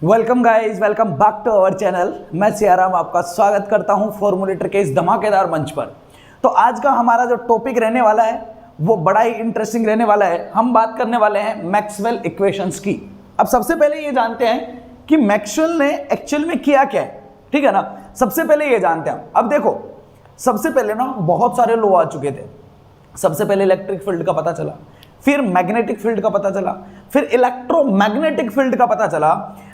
Welcome guys, welcome back to our channel. मैं सियाराम आपका स्वागत करता हूं फॉर्मूलेटर के इस धमाकेदार मंच पर। तो आज का हमारा जो टॉपिक रहने वाला है वो बड़ा ही इंटरेस्टिंग रहने वाला है। हम बात करने वाले हैं मैक्सवेल इक्वेशंस की। अब सबसे पहले ये जानते हैं कि मैक्सवेल ने एक्चुअल में किया क्या है, ठीक है ना। सबसे पहले ये जानते हैं। अब देखो, सबसे पहले ना बहुत सारे लॉ आ चुके थे। सबसे पहले इलेक्ट्रिक फील्ड का पता चला, फिर मैग्नेटिक फील्ड का पता चला, फिर इलेक्ट्रोमैग्नेटिक फील्ड का पता चला।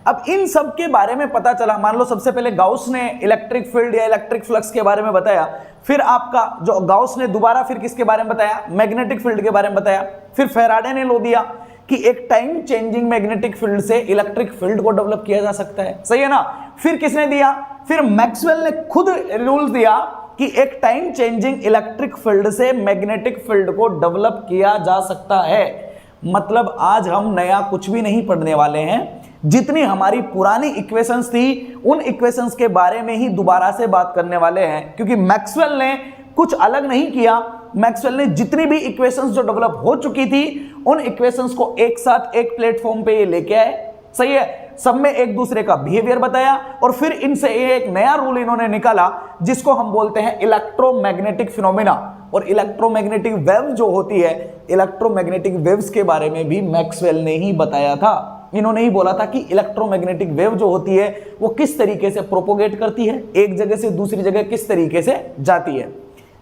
अब इन सब के बारे में पता चला। मान लो सबसे पहले गाउस ने इलेक्ट्रिक फील्ड या इलेक्ट्रिक फ्लक्स के बारे में बताया, फिर आपका जो गाउस ने दोबारा फिर किसके बारे में बताया, मैग्नेटिक फील्ड के बारे में बताया, फिर फैराडे ने लो दिया कि एक टाइम चेंजिंग मैग्नेटिक फील्ड से इलेक्ट्रिक फील्ड को डेवलप किया जा सकता है, सही है ना। फिर किसने दिया, फिर मैक्सवेल ने खुद रूल दिया कि एक टाइम चेंजिंग इलेक्ट्रिक फील्ड से मैग्नेटिक फील्ड को डेवलप किया जा सकता है। मतलब आज हम नया कुछ भी नहीं पढ़ने वाले हैं। जितनी हमारी पुरानी इक्वेशंस थी उन इक्वेशंस के बारे में ही दोबारा से बात करने वाले हैं, क्योंकि मैक्सवेल ने कुछ अलग नहीं किया। मैक्सवेल ने जितनी भी इक्वेशंस जो डेवलप हो चुकी थी उन इक्वेशंस को एक साथ एक प्लेटफॉर्म पे ये लेके आए, सही है। सब में एक दूसरे का बिहेवियर बताया और फिर इनसे एक नया रूल इन्होंने निकाला जिसको हम बोलते हैं इलेक्ट्रोमैग्नेटिक फिनोमेना। और इलेक्ट्रोमैग्नेटिक वेव जो होती है, इलेक्ट्रोमैग्नेटिक वेव्स के बारे में भी मैक्सवेल ने ही बताया था। इन्होंने ही बोला था कि इलेक्ट्रोमैग्नेटिक वेव जो होती है वो किस तरीके से प्रोपोगेट करती है, एक जगह से दूसरी जगह किस तरीके से जाती है।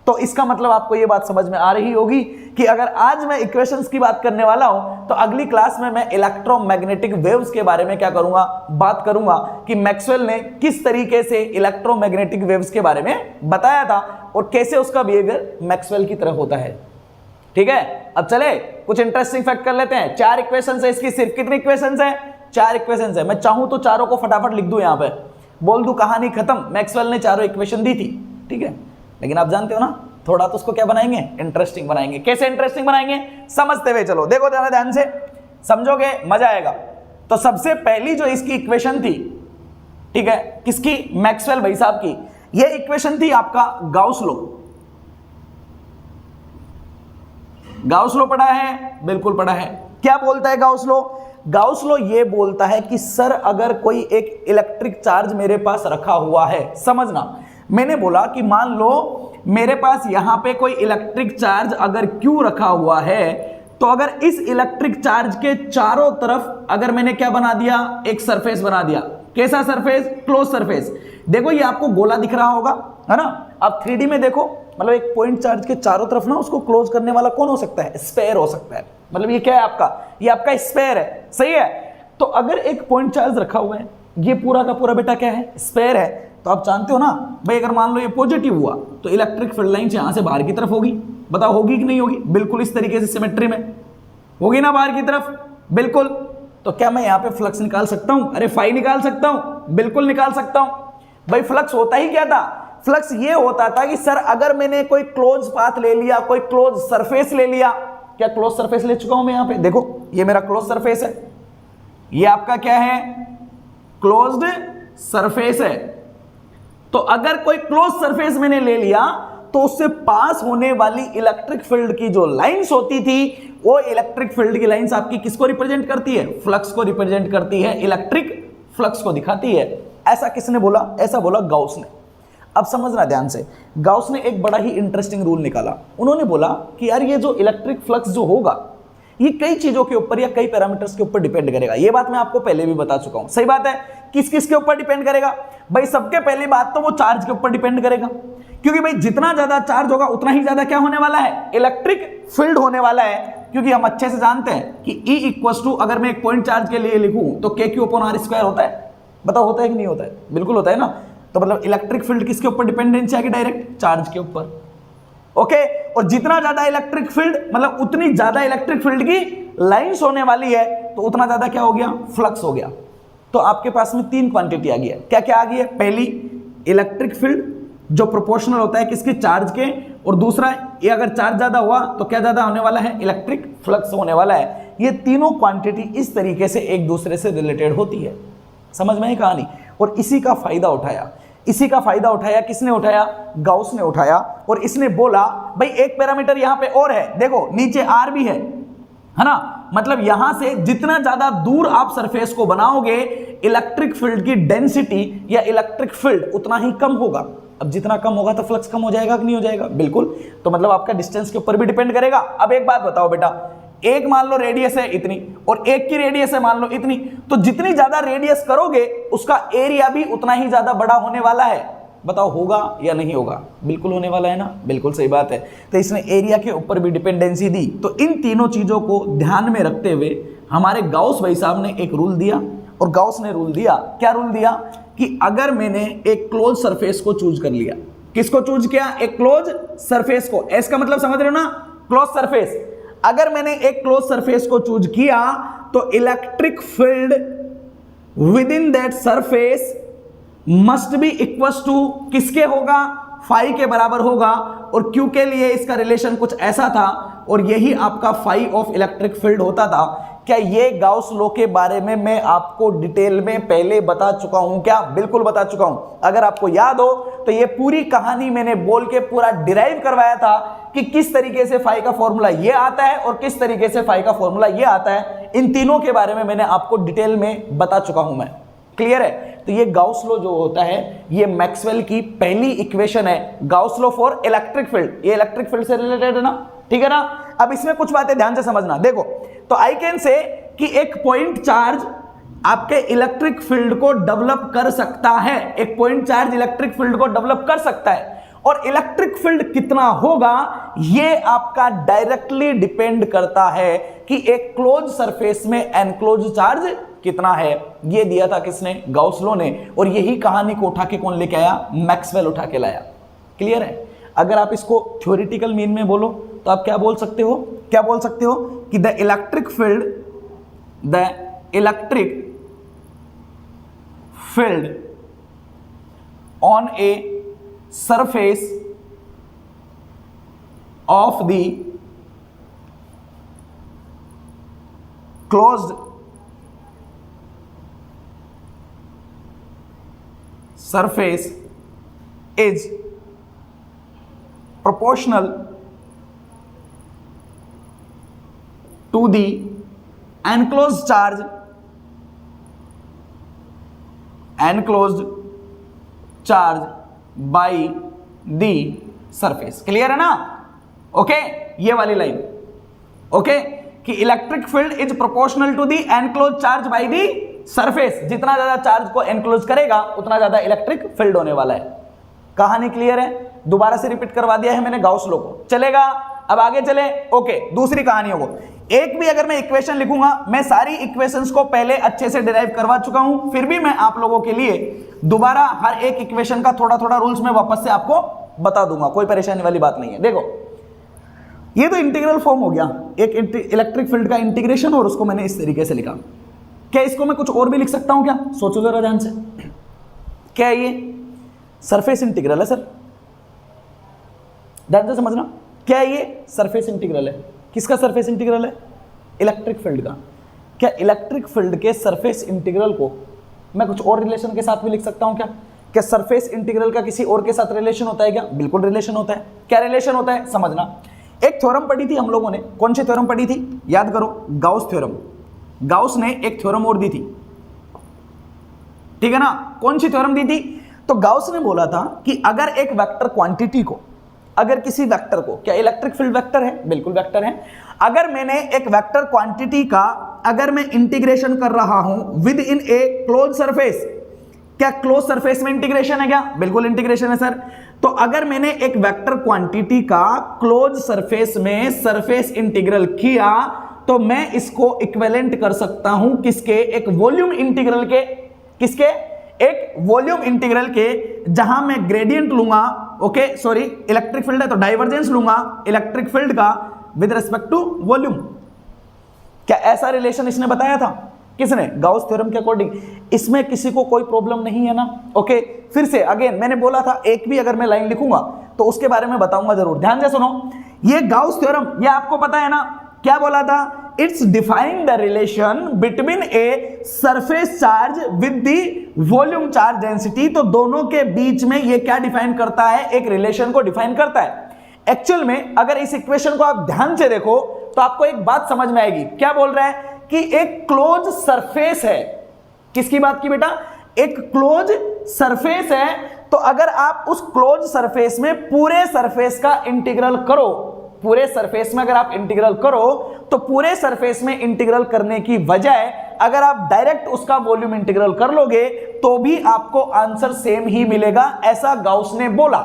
तो इसका मतलब आपको ये बात समझ में आ रही होगी कि अगर आज मैं इक्वेशंस की बात करने वाला हूं तो अगली क्लास में मैं इलेक्ट्रोमैग्नेटिक वेव्स के बारे में क्या करूंगा, बात करूंगा कि मैक्सवेल ने किस तरीके से इलेक्ट्रोमैग्नेटिक वेव्स के बारे में बताया था और कैसे उसका बिहेवियर मैक्सवेल की तरह होता है, ठीक है। अब चले कुछ इंटरेस्टिंग फैक्ट कर लेते हैं। 4 इक्वेशंस है इसकी। सिर्फ कितनी इक्वेशंस है? 4 इक्वेशंस है। मैं चाहूं तो चारों को फटाफट लिख दूं, यहां पे बोल दूं कहानी खत्म। मैक्सवेल ने चारों इक्वेशन दी थी, ठीक है। लेकिन आप जानते हो ना, थोड़ा तो उसको क्या बनाएंगे, इंटरेस्टिंग बनाएंगे। कैसे इंटरेस्टिंग बनाएंगे, समझते हुए चलो। देखो जरा ध्यान से समझोगे, मजा आएगा। तो सबसे पहली जो इसकी इक्वेशन थी, ठीक है, किसकी, मैक्सवेल भाई साहब की, यह इक्वेशन थी आपका गाउस लॉ। गाउस लॉ पढ़ा है? बिल्कुल पढ़ा है। क्या बोलता है गाउस लॉ? गाउस लॉ ये बोलता है कि सर अगर कोई एक इलेक्ट्रिक चार्ज मेरे पास रखा हुआ है, समझना, मैंने बोला कि मान लो मेरे पास यहां पे कोई इलेक्ट्रिक चार्ज अगर क्यू रखा हुआ है, तो अगर इस इलेक्ट्रिक चार्ज के चारों तरफ अगर मैंने क्या बना दिया, एक सरफेस बना दिया। कैसा सरफेस? Close surface. देखो ये आपको गोला दिख रहा होगा, है ना। अब 3D में देखो, मतलब एक पॉइंट चार्ज के चारों तरफ ना उसको क्लोज करने वाला कौन हो सकता है? स्फेयर हो सकता है। मतलब ये क्या है आपका, ये आपका स्फेयर है, सही है। तो अगर एक पॉइंट चार्ज रखा हुआ है, ये पूरा का पूरा बेटा क्या है, स्फेयर है। तो आप जानते हो ना भाई, अगर मान लो ये पॉजिटिव हुआ तो इलेक्ट्रिक फील्ड लाइन यहां से बाहर की तरफ होगी। बताओ होगी कि नहीं होगी? बिल्कुल इस तरीके से सिमेट्री में होगी ना, बाहर की तरफ, बिल्कुल। तो क्या मैं यहां पे फ्लक्स निकाल सकता हूं? अरे फाई निकाल सकता हूं, बिल्कुल निकाल सकता हूं। भाई फ्लक्स होता ही क्या था? फ्लक्स ये होता था कि सर अगर मैंने कोई क्लोज पाथ ले लिया, कोई क्लोज सरफेस ले लिया। क्या क्लोज सरफेस ले चुका हूं मैं? यहां पे देखो, ये मेरा क्लोज सरफेस है, ये आपका क्या है, क्लोज्ड सरफेस है। तो अगर कोई क्लोज सरफेस मैंने ले लिया तो उससे पास होने वाली इलेक्ट्रिक फील्ड की जो लाइंस होती थी, वो इलेक्ट्रिक फील्ड की लाइंस आपकी किसको रिप्रेजेंट करती है? फ्लक्स को रिप्रेजेंट करती है, इलेक्ट्रिक फ्लक्स को दिखाती है। ऐसा किसने बोला? ऐसा बोला गाउस ने। अब समझना ध्यान से, गाउस ने एक बड़ा ही इंटरेस्टिंग रूल निकाला। उन्होंने बोला कि यार ये जो इलेक्ट्रिक फ्लक्स जो होगा ये कई चीजों के ऊपर या कई पैरामीटर्स के ऊपर डिपेंड करेगा। ये बात मैं आपको पहले भी बता चुका हूं, सही बात है। किस किस के ऊपर डिपेंड करेगा भाई? सबके पहली बात तो वो चार्ज के ऊपर डिपेंड करेगा, क्योंकि भाई जितना ज्यादा चार्ज होगा उतना ही ज्यादा क्या होने वाला है, इलेक्ट्रिक फील्ड होने वाला है। क्योंकि हम अच्छे से जानते हैं कि E इक्वल्स टू, अगर मैं एक पॉइंट चार्ज के लिए लिखूं तो KQ/R² होता है। बताओ होता है कि नहीं होता है? बिल्कुल होता है ना। तो मतलब इलेक्ट्रिक फील्ड किसके ऊपर डिपेंडेंसी आएगी? डायरेक्ट चार्ज के ऊपर, ओके। और जितना ज्यादा इलेक्ट्रिक फील्ड, मतलब उतनी ज्यादा इलेक्ट्रिक फील्ड की लाइंस होने वाली है, तो उतना ज्यादा क्या हो गया, फ्लक्स हो गया। तो आपके पास में 3 क्वांटिटी आ गई है। क्या क्या आ गई है? पहली इलेक्ट्रिक फील्ड जो प्रोपोर्शनल होता है किसके, चार्ज के। और दूसरा, ये अगर चार्ज ज्यादा हुआ तो क्या ज्यादा होने वाला है, इलेक्ट्रिक फ्लक्स होने वाला है। ये तीनों क्वांटिटी इस तरीके से एक दूसरे से रिलेटेड होती है। समझ में आई कहानी? और इसी का फायदा उठाया, इसी का फायदा उठाया किसने उठाया? गाउस ने उठाया। और इसने बोला भाई एक पैरामीटर यहां पे और है, देखो नीचे आर भी है ना। मतलब यहां से जितना ज्यादा दूर आप सरफेस को बनाओगे इलेक्ट्रिक फील्ड की डेंसिटी या इलेक्ट्रिक फील्ड उतना ही कम होगा। अब जितना कम होगा तो फ्लक्स कम हो जाएगा कि नहीं हो जाएगा? बिल्कुल। तो मतलब आपका डिस्टेंस के ऊपर भी डिपेंड करेगा। अब एक बात बताओ बेटा, एक मान लो रेडियस है इतनी और एक की रेडियस है मान लो इतनी, तो जितनी ज्यादा रेडियस करोगे उसका एरिया भी उतना ही ज्यादा बड़ा होने वाला है। बताओ होगा या नहीं होगा? बिल्कुल होने वाला है ना, बिल्कुल सही बात है। तो इसने एरिया के ऊपर भी डिपेंडेंसी दी। तो इन तीनों चीजों को ध्यान में रखते हुए हमारे गाउस भाई साहब ने एक रूल दिया, और गाउस ने रूल दिया, क्या रूल दिया कि अगर मैंने एक क्लोज सरफेस को चूज कर लिया, किसको चूज किया? एक क्लोज सरफेस को। इसका मतलब समझ रहे हो ना, क्लोज सरफेस। अगर मैंने एक क्लोज सरफेस को चूज किया तो electric field within that surface must be equal to किसके होगा? फाई के बराबर होगा। और क्यू के लिए इसका रिलेशन कुछ ऐसा था, और यही आपका फाई ऑफ इलेक्ट्रिक फील्ड होता था। क्या ये गाउस लॉ के बारे में मैं आपको डिटेल में पहले बता चुका हूं क्या? बिल्कुल बता चुका हूं। अगर आपको याद हो तो ये पूरी कहानी मैंने बोल के पूरा डिराइव करवाया था कि किस तरीके से फाई का फॉर्मूला ये आता है और किस तरीके से फाई का फॉर्मूला ये आता है। इन तीनों के बारे में मैंने आपको डिटेल में बता चुका हूं मैं। क्लियर है? तो ये गाउस लॉ जो होता है ये मैक्सवेल की पहली इक्वेशन है, Gauss law for electric field. ये इलेक्ट्रिक फील्ड से रिलेटेड है ना, ठीक है ना। अब इसमें कुछ बातें ध्यान से समझना। देखो, तो आई कैन से कि एक पॉइंट चार्ज आपके इलेक्ट्रिक फील्ड को डेवलप कर सकता है। एक पॉइंट चार्ज इलेक्ट्रिक फील्ड को डेवलप कर सकता है, और इलेक्ट्रिक फील्ड कितना होगा ये आपका डायरेक्टली डिपेंड करता है कि एक क्लोज सरफेस में एनक्लोज चार्ज कितना है। ये दिया था किसने? गाउस लॉ ने। और यही कहानी को उठा के कौन लेके आया? मैक्सवेल उठा के लाया। क्लियर है? अगर आप इसको थ्योरेटिकल मीन में बोलो तो आप क्या बोल सकते हो? क्या बोल सकते हो कि the electric field on a surface of the closed surface is proportional to the enclosed charge by the surface। Clear है ना? ओके, ये वाली लाइन ओके कि electric field is proportional to the enclose charge by the surface. जितना ज्यादा charge को enclose करेगा उतना ज्यादा इलेक्ट्रिक फील्ड होने वाला है। कहानी क्लियर है? दोबारा से रिपीट करवा दिया है मैंने गाउस लॉ को। चलेगा? अब आगे चले। ओके, दूसरी कहानियों को एक भी अगर मैं इक्वेशन लिखूंगा, मैं सारी इक्वेशंस को पहले अच्छे से डिराइव करवा चुका हूं, फिर भी मैं आप लोगों के लिए दोबारा हर एक इक्वेशन का थोड़ा थोड़ा रूल्स में वापस से आपको बता दूंगा। कोई परेशानी वाली बात नहीं है। देखो, ये तो इंटीग्रल फॉर्म हो गया, एक इलेक्ट्रिक फील्ड का इंटीग्रेशन, और उसको मैंने इस तरीके से लिखा। क्या इसको मैं कुछ और भी लिख सकता हूं क्या? सोचो जरा ध्यान से। क्या है ये? सरफेस इंटीग्रल है सर। ध्यान से समझना, क्या है ये? सरफेस इंटीग्रल है। किसका सरफेस इंटीग्रल है? इलेक्ट्रिक फील्ड का। क्या इलेक्ट्रिक फील्ड के सरफेस इंटीग्रल को मैं कुछ और रिलेशन के साथ भी लिख सकता हूं क्या? क्या सरफेस इंटीग्रल का किसी और के साथ रिलेशन होता है क्या? बिल्कुल रिलेशन होता है। क्या रिलेशन होता है? समझना। एक थ्योरम पढ़ी थी हम लोगों ने। कौन सी थ्योरम पढ़ी थी? याद करो, गाउस थ्योरम। गाउस ने एक थ्योरम और दी थी, ठीक है ना। कौन सी थ्योरम दी थी? तो गाउस ने बोला था कि अगर एक वेक्टर क्वांटिटी को, अगर किसी वेक्टर को, क्या इलेक्ट्रिक फील्ड वेक्टर है? बिल्कुल वेक्टर है। अगर मैंने एक वेक्टर क्वांटिटी का अगर मैं इंटीग्रेशन कर रहा हूं with in a close surface, क्या क्लोज सरफेस में इंटीग्रेशन है क्या? बिल्कुल इंटीग्रेशन है सर। तो अगर मैंने एक वेक्टर क्वांटिटी का क्लोज सरफेस में सरफेस इंटीग्रल किया तो मैं इसको इक्विवेलेंट कर सकता हूं किसके? एक वॉल्यूम इंटीग्रल के। किसके? एक वॉल्यूम इंटीग्रल के, जहां मैं ग्रेडियंट लूंगा, ओके सॉरी इलेक्ट्रिक फील्ड है तो डाइवर्जेंस लूंगा इलेक्ट्रिक फील्ड का विद रिस्पेक्ट टू वॉल्यूम। क्या ऐसा रिलेशन इसने बताया था? किसने? गाउस थ्योरम के अकॉर्डिंग। इसमें किसी को कोई प्रॉब्लम नहीं है ना? ओके, फिर से अगेन मैंने बोला था एक भी अगर मैं लाइन लिखूंगा तो उसके बारे में बताऊंगा जरूर। ध्यान से सुनो, ये गाउस थ्योरम, ये आपको पता है ना क्या बोला था? It's defying the relation between a surface charge with the volume charge density. तो दोनों के बीच में ये क्या डिफाइन करता है? एक रिलेशन को डिफाइन करता है। एक्चुअल में अगर इस इक्वेशन को आप ध्यान से देखो तो आपको एक बात समझ में आएगी। क्या बोल रहा है कि एक क्लोज सरफेस है। किसकी बात की बेटा? एक क्लोज सरफेस है। तो अगर आप उस क्लोज सरफेस में पूरे सरफेस का इंटीग्रल करो, पूरे सरफेस में अगर आप इंटीग्रल करो, तो पूरे सरफेस में इंटीग्रल करने की बजाय अगर आप डायरेक्ट उसका वॉल्यूम इंटीग्रल कर लोगे तो भी आपको आंसर सेम ही मिलेगा, ऐसा गाउस ने बोला।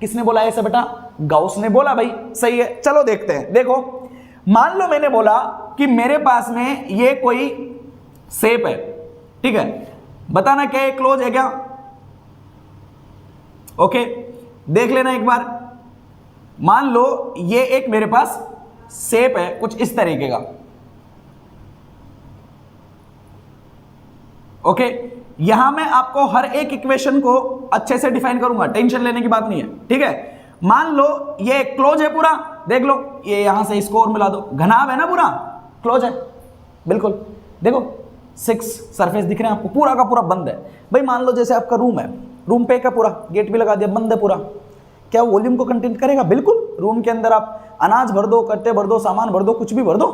किसने बोला ऐसा बेटा? गाउस ने बोला भाई। सही है, चलो देखते हैं। देखो, मान लो मैंने बोला कि मेरे पास में ये कोई शेप है, ठीक है, बताना क्या है, क्लोज है क्या? ओके, देख लेना एक बार। मान लो ये एक मेरे पास शेप है कुछ इस तरीके का। ओके, यहां मैं आपको हर एक इक्वेशन को अच्छे से डिफाइन करूंगा, टेंशन लेने की बात नहीं है, ठीक है। मान लो ये क्लोज है पूरा, देख लो, ये यहां से इसको और मिला दो, घनाभ है ना पूरा, क्लोज है बिल्कुल। देखो 6 सरफेस दिख रहे हैं आपको, पूरा का पूरा बंद है भाई। मान लो जैसे आपका रूम है, रूम पे का पूरा गेट भी लगा दिया, बंद है पूरा, क्या वॉल्यूम को कंटेन करेगा? बिल्कुल। रूम के अंदर आप अनाज भर दो, कट्टे भर दो, सामान भर दो, कुछ भी भर दो,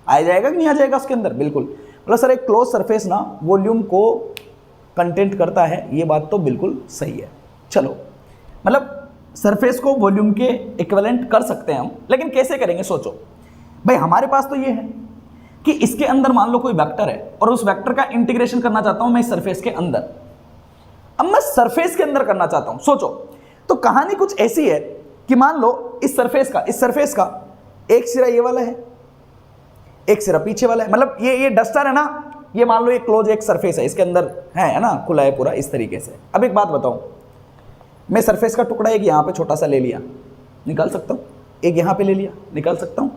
आ जाएगा कि नहीं आ जाएगा उसके अंदर? बिल्कुल। मतलब सर एक क्लोज सरफेस ना वॉल्यूम को कंटेंट करता है, ये बात तो बिल्कुल सही है। चलो, मतलब सरफेस को वॉल्यूम के इक्विवेलेंट कर सकते हैं हम, लेकिन कैसे करेंगे? सोचो भाई, हमारे पास तो ये है कि इसके अंदर मान लो कोई वेक्टर है और उस वेक्टर का इंटीग्रेशन करना चाहता हूं मैं इस सरफेस के अंदर। अब मैं सरफेस के अंदर करना चाहता हूं, सोचो, तो कहानी कुछ ऐसी है कि मान लो इस सरफेस का एक सिरा ये वाला है, एक सिरा पीछे वाला है, मतलब ये डस्टर है ना, ये मान लो एक क्लोज एक सरफेस है, इसके अंदर है ना, खुला है पूरा इस तरीके से। अब एक बात बताओ, मैं सरफेस का टुकड़ा एक यहां पे छोटा सा ले लिया, निकाल सकता हूं, एक यहां पे ले लिया, निकाल सकता हूं,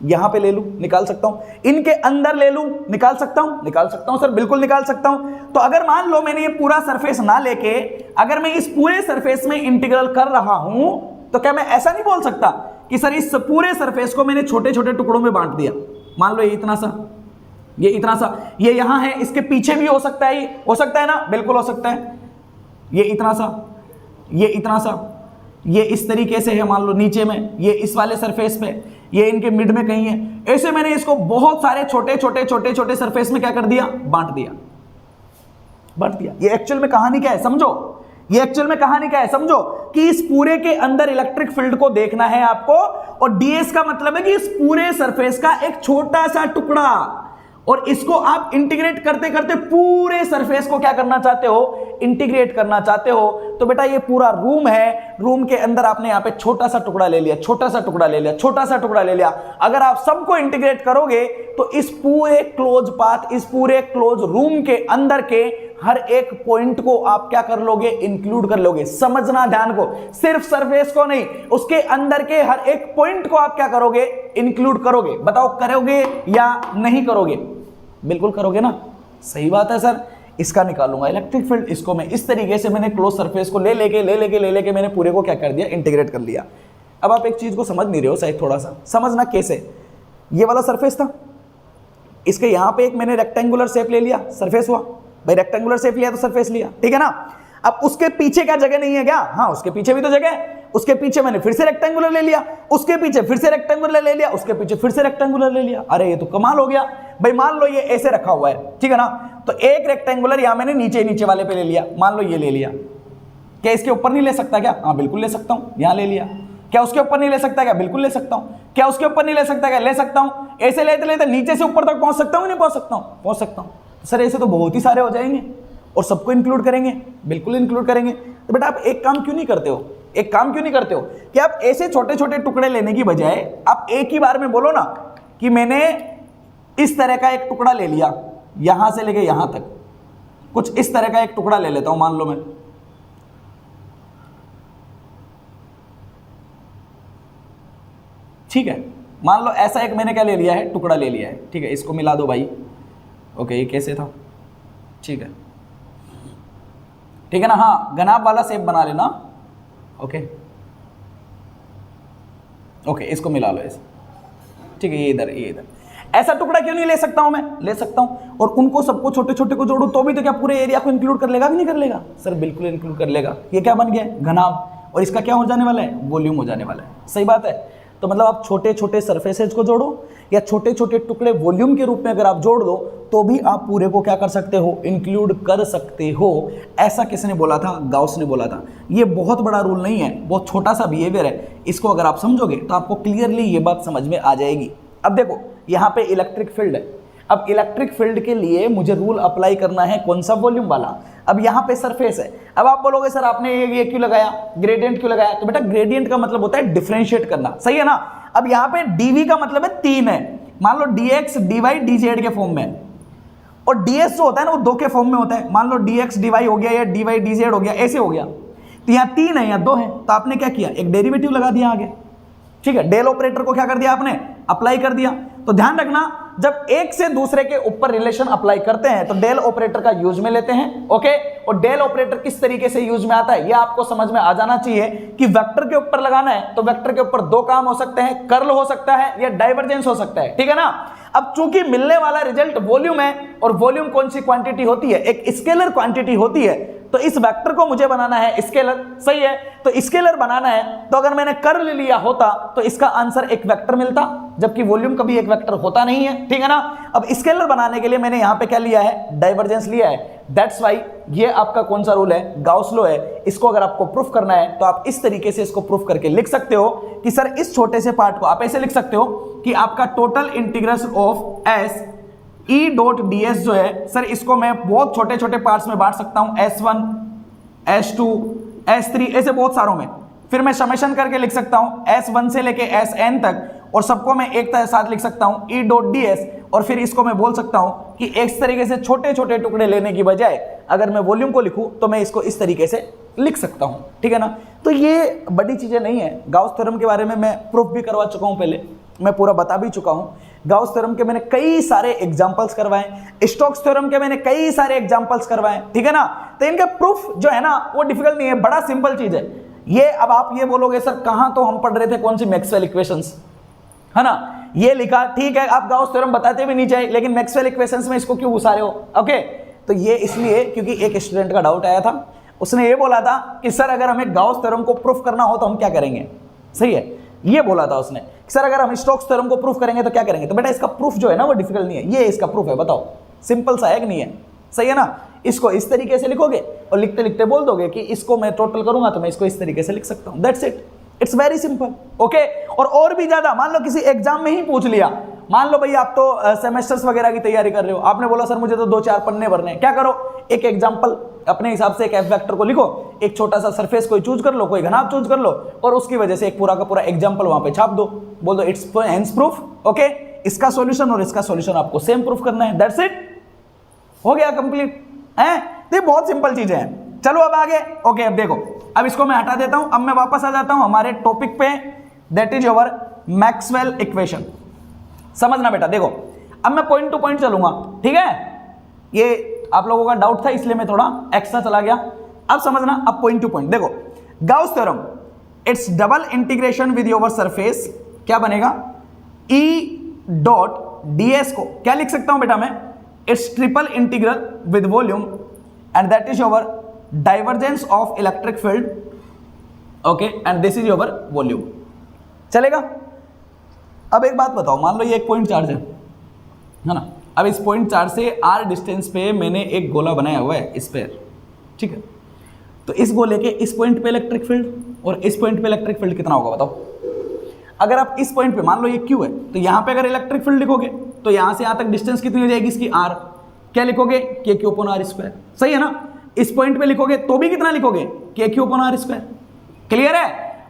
यहां पे ले लूं, निकाल सकता हूं, इनके अंदर ले लूं, निकाल सकता हूं, निकाल सकता हूं सर, बिल्कुल निकाल सकता हूं। तो अगर मान लो मैंने ये पूरा सरफेस ना लेके अगर मैं इस पूरे सरफेस में इंटीग्रल कर रहा हूं, तो क्या मैं ऐसा नहीं बोल सकता कि सर इस पूरे सरफेस को मैंने छोटे छोटे टुकड़ों में बांट दिया? मान लो ये इतना सा, ये इतना सा, ये यहां है, इसके पीछे भी हो सकता है, हो सकता है ना? बिल्कुल हो सकता है। ये इतना सा, ये इतना सा, ये इस तरीके से है, मान लो नीचे में, ये इस वाले सरफेस पे, ये इनके मिड में कहीं है। ऐसे मैंने इसको बहुत सारे छोटे छोटे छोटे छोटे सरफेस में क्या कर दिया? बांट दिया, बांट दिया। ये एक्चुअल में कहानी क्या है समझो, ये एक्चुअल में कहानी क्या है समझो, कि इस पूरे के अंदर इलेक्ट्रिक फील्ड को देखना है आपको, और डीएस का मतलब है कि इस पूरे सरफेस का एक छोटा सा टुकड़ा, और इसको आप इंटीग्रेट करते करते पूरे सरफेस को क्या करना चाहते हो? इंटीग्रेट करना चाहते हो। तो बेटा ये पूरा रूम है, रूम के अंदर आपने यहां पे छोटा सा टुकड़ा ले लिया, छोटा सा टुकड़ा ले लिया, छोटा सा टुकड़ा ले लिया। अगर आप सबको इंटीग्रेट करोगे तो इस पूरे क्लोज पाथ, इस पूरे क्लोज रूम के अंदर के हर एक पॉइंट को आप क्या कर लोगे? इंक्लूड कर लोगे। समझना ध्यान को, सिर्फ सरफेस को नहीं, उसके अंदर के हर एक पॉइंट को आप क्या करोगे? इंक्लूड करोगे। बताओ करोगे या नहीं करोगे? बिल्कुल करोगे ना, सही बात है सर। इसका निकालूंगा इलेक्ट्रिक फील्ड, इसको मैं इस तरीके से मैंने क्लोज सरफेस को ले लेके मैंने पूरे को क्या कर दिया? इंटीग्रेट कर लिया। अब आप एक चीज को समझ नहीं रहे हो शायद, थोड़ा सा समझना कैसे। ये वाला सरफेस था, इसके यहां पे एक मैंने रेक्टेंगुलर शेप ले लिया, सरफेस हुआ भाई, रेक्टेंगुलर शेप लिया तो सरफेस लिया, ठीक है ना। अब उसके पीछे क्या जगह नहीं है क्या? हाँ, उसके पीछे भी तो जगह है। उसके पीछे मैंने फिर से रेक्टेंगुलर ले लिया, उसके पीछे फिर से रेक्टेंगुलर ले लिया, उसके पीछे फिर से रेक्टेंगुलर ले लिया। अरे ये तो कमाल हो गया भाई। मान लो ये ऐसे रखा हुआ है, ठीक है ना, तो एक रेक्टेंगुलर यहां मैंने नीचे वाले पे ले लिया, मान लो ये ले लिया। क्या इसके ऊपर नहीं ले सकता क्या? हाँ बिल्कुल ले सकता हूं, यहां ले लिया। क्या उसके ऊपर नहीं ले सकता क्या? बिल्कुल ले सकता हूं। क्या उसके ऊपर नहीं ले सकता क्या? ले सकता हूं। ऐसे लेते लेते नीचे से ऊपर तक पहुंच सकता हूं, नहीं पहुंच सकता हूं? पहुंच सकता हूं। सर ऐसे तो बहुत ही सारे हो जाएंगे, और सबको इंक्लूड करेंगे? बिल्कुल इंक्लूड करेंगे। तो बेटा आप एक काम क्यों नहीं करते हो, एक काम क्यों नहीं करते हो कि आप ऐसे छोटे छोटे टुकड़े लेने की बजाय आप एक ही बार में बोलो ना कि मैंने इस तरह का एक टुकड़ा ले लिया, यहां से लेके यहां तक, कुछ इस तरह का एक टुकड़ा ले लेता हूं, मान लो मैं, ठीक है, मान लो ऐसा एक मैंने क्या ले लिया है? टुकड़ा ले लिया है, ठीक है। इसको मिला दो भाई। ओके, ये कैसे था? ठीक है, ठीक है ना। हाँ, घनाभ वाला शेप बना लेना। ओके ओके, इसको मिला लो ऐसे, ठीक है। ये इधर, ये इधर। ऐसा टुकड़ा क्यों नहीं ले सकता हूं मैं? ले सकता हूं। और उनको सबको छोटे छोटे को जोड़ू तो भी तो क्या पूरे एरिया को इंक्लूड कर लेगा कि नहीं कर लेगा? सर बिल्कुल इंक्लूड कर लेगा। ये क्या बन गया? घनाभ। और इसका क्या हो जाने वाला है? वॉल्यूम हो जाने वाला है। सही बात है। तो मतलब आप छोटे छोटे सरफेसेज को जोड़ो या छोटे छोटे टुकड़े वॉल्यूम के रूप में अगर आप जोड़ दो तो भी आप पूरे को क्या कर सकते हो, इंक्लूड कर सकते हो। ऐसा किसने बोला था? गाउस ने बोला था। ये बहुत बड़ा रूल नहीं है, बहुत छोटा सा बिहेवियर है। इसको अगर आप समझोगे तो आपको क्लियरली ये बात समझ में आ जाएगी। अब देखो यहाँ पे इलेक्ट्रिक फील्ड है। अब इलेक्ट्रिक फील्ड के लिए मुझे रूल अप्लाई करना है कौन सा? वॉल्यूम वाला। अब यहाँ पे सरफेस है। अब आप बोलोगे सर आपने ये क्यों लगाया, ग्रेडियंट क्यों लगाया? तो बेटा ग्रेडियंट का मतलब होता है डिफरेंशिएट करना, सही है ना। अब यहाँ पे dv का मतलब है 3 है, मान लो dx dy dz के फॉर्म में, और ds जो होता है ना वो 2 के फॉर्म में होता है। मान लो dx dy हो गया या dy dz हो गया, ऐसे हो गया। तो यहाँ 3 है, यहाँ 2 है, तो आपने क्या किया? एक डेरिवेटिव लगा दिया आगे, ठीक है। डेल ऑपरेटर को क्या कर दिया आपने? अप्लाई कर दिया। तो ध्यान रखना, जब एक से दूसरे के ऊपर रिलेशन अप्लाई करते हैं तो डेल ऑपरेटर का यूज में लेते हैं, ओके। और डेल ऑपरेटर किस तरीके से यूज में आता है यह आपको समझ में आ जाना चाहिए कि वेक्टर के ऊपर लगाना है तो वेक्टर के ऊपर 2 काम हो सकते हैं, कर्ल हो सकता है या डाइवर्जेंस हो सकता है, ठीक है ना। अब चूंकि मिलने वाला रिजल्ट वॉल्यूम है, और वॉल्यूम कौन सी क्वांटिटी होती है? एक स्केलर क्वांटिटी होती है। तो इस वेक्टर को मुझे बनाना है स्केलर, सही है। तो स्केलर बनाना है तो अगर मैंने कर्ल लिया होता तो इसका आंसर एक वेक्टर मिलता, जबकि वॉल्यूम कभी एक वेक्टर होता नहीं है, ठीक है ना। अब स्केलर बनाने के लिए मैंने यहां पे क्या लिया है? डाइवर्जेंस लिया है। दैट्स वाई ये आपका कौन सा रूल है? गाउस लॉ है। इसको अगर आपको प्रूफ करना है तो आप इस तरीके से इसको प्रूफ करके लिख सकते हो कि सर इस छोटे से पार्ट को आप ऐसे लिख सकते हो कि आपका total integral of S E dot D S जो है, सर इसको मैं बहुत छोटे छोटे पार्ट्स में बांट सकता हूं, S1 S2 S3 ऐसे बहुत सारों में। फिर मैं समेशन करके लिख सकता हूं S1 से लेके Sn तक, और सबको मैं एक साथ लिख सकता हूं ई डॉट डी एस। और फिर इसको मैं बोल सकता हूं कि इस तरीके से छोटे छोटे टुकड़े लेने की बजाय अगर मैं वॉल्यूम को लिखूं तो मैं इसको इस तरीके से लिख सकता हूं, ठीक है ना। तो ये बड़ी चीजें नहीं है। गाउस थ्योरम के बारे में मैं प्रूफ भी करवा चुका हूं, पहले मैं पूरा बता भी चुका हूं। गाउस थ्योरम के मैंने कई सारे एग्जांपल्स करवाए, स्टोक्स थ्योरम के मैंने कई सारे एग्जांपल्स करवाए, ठीक है ना। तो इनका प्रूफ जो है ना वो डिफिकल्ट नहीं है, बड़ा सिंपल चीज है ये। अब आप ये बोलोगे सर कहां तो हम पढ़ रहे थे कौन सी मैक्सवेल इक्वेशंस, है ना, ये लिखा, ठीक है। आप गाउस थ्योरम बताते भी नहीं चाहिए, लेकिन मैक्सवेल इक्वेशंस में इसको क्यों घुसा रहे हो? ओके, तो ये इसलिए क्योंकि एक स्टूडेंट का डाउट आया था, उसने ये बोला था कि सर अगर हमें गाउस थ्योरम को प्रूफ करना हो तो हम क्या करेंगे, सही है, ये बोला था उसने। सर अगर हम स्टोक्स थ्योरम को प्रूफ करेंगे तो क्या करेंगे? तो बेटा इसका प्रूफ जो है ना वो डिफिकल्ट नहीं है, ये इसका प्रूफ है, बताओ सिंपल सा है कि नहीं है, सही है ना। इसको इस तरीके से लिखोगे और लिखते लिखते बोल दोगे कि इसको मैं टोटल करूंगा तो मैं इसको इस तरीके से लिख सकता हूं, that's it, it's very simple, okay. और भी ज्यादा, मान लो किसी एग्जाम में ही पूछ लिया, मान लो भाई आप तो सेमेस्टर्स वगैरह की तैयारी कर रहे हो, आपने बोला सर मुझे तो 2-4 पन्ने भरने हैं, क्या करो? एक एग्जांपल अपने हिसाब से एक एफ वेक्टर को लिखो, एक छोटा सा सरफेस कोई चूज कर लो, कोई घनाभ चूज कर लो, और उसकी वजह से एक पूरा का पूरा एग्जांपल वहां पे छाप दो, बोल दो इट्स हेंस प्रूफ, ओके। इसका सॉल्यूशन और इसका सॉल्यूशन आपको सेम प्रूफ करना है, दैट्स इट, हो गया कंप्लीट है। ये बहुत सिंपल चीजें हैं। चलो अब आगे, ओके। अब देखो, अब इसको मैं हटा देता हूं, अब मैं वापस आ जाता हूं हमारे टॉपिक पे, that is your Maxwell equation. समझना बेटा, देखो अब मैं पॉइंट टू पॉइंट चलूंगा, ठीक है। ये आप लोगों का डाउट था इसलिए मैं थोड़ा एक्स्ट्रा चला गया, अब समझना। अब पॉइंट टू पॉइंट देखो, Gauss theorem it's double integration with your surface क्या बनेगा? ई डॉट ds को क्या लिख सकता हूं बेटा मैं? It's triple integral with volume and that is your divergence of electric field, okay, and this is your volume, चलेगा। अब एक बात बताओ, मान लो ये एक पॉइंट चार्ज है ना। अब इस पॉइंट चार्ज से r डिस्टेंस पे मैंने एक गोला बनाया हुआ है स्फीयर, ठीक है। तो इस गोले के इस पॉइंट पे इलेक्ट्रिक फील्ड और इस पॉइंट पे इलेक्ट्रिक फील्ड कितना होगा बताओ? अगर आप इस पॉइंट पे, मान लो ये Q है, तो यहाँ पे अगर इलेक्ट्रिक फील्ड लिखोगे तो यहाँ से यहाँ तक डिस्टेंस कितनी हो जाएगी इसकी? r, क्या लिखोगे? KQ/r², सही है ना। इस पॉइंट पे लिखोगे तो भी कितना लिखोगे? KQ/r², क्लियर है।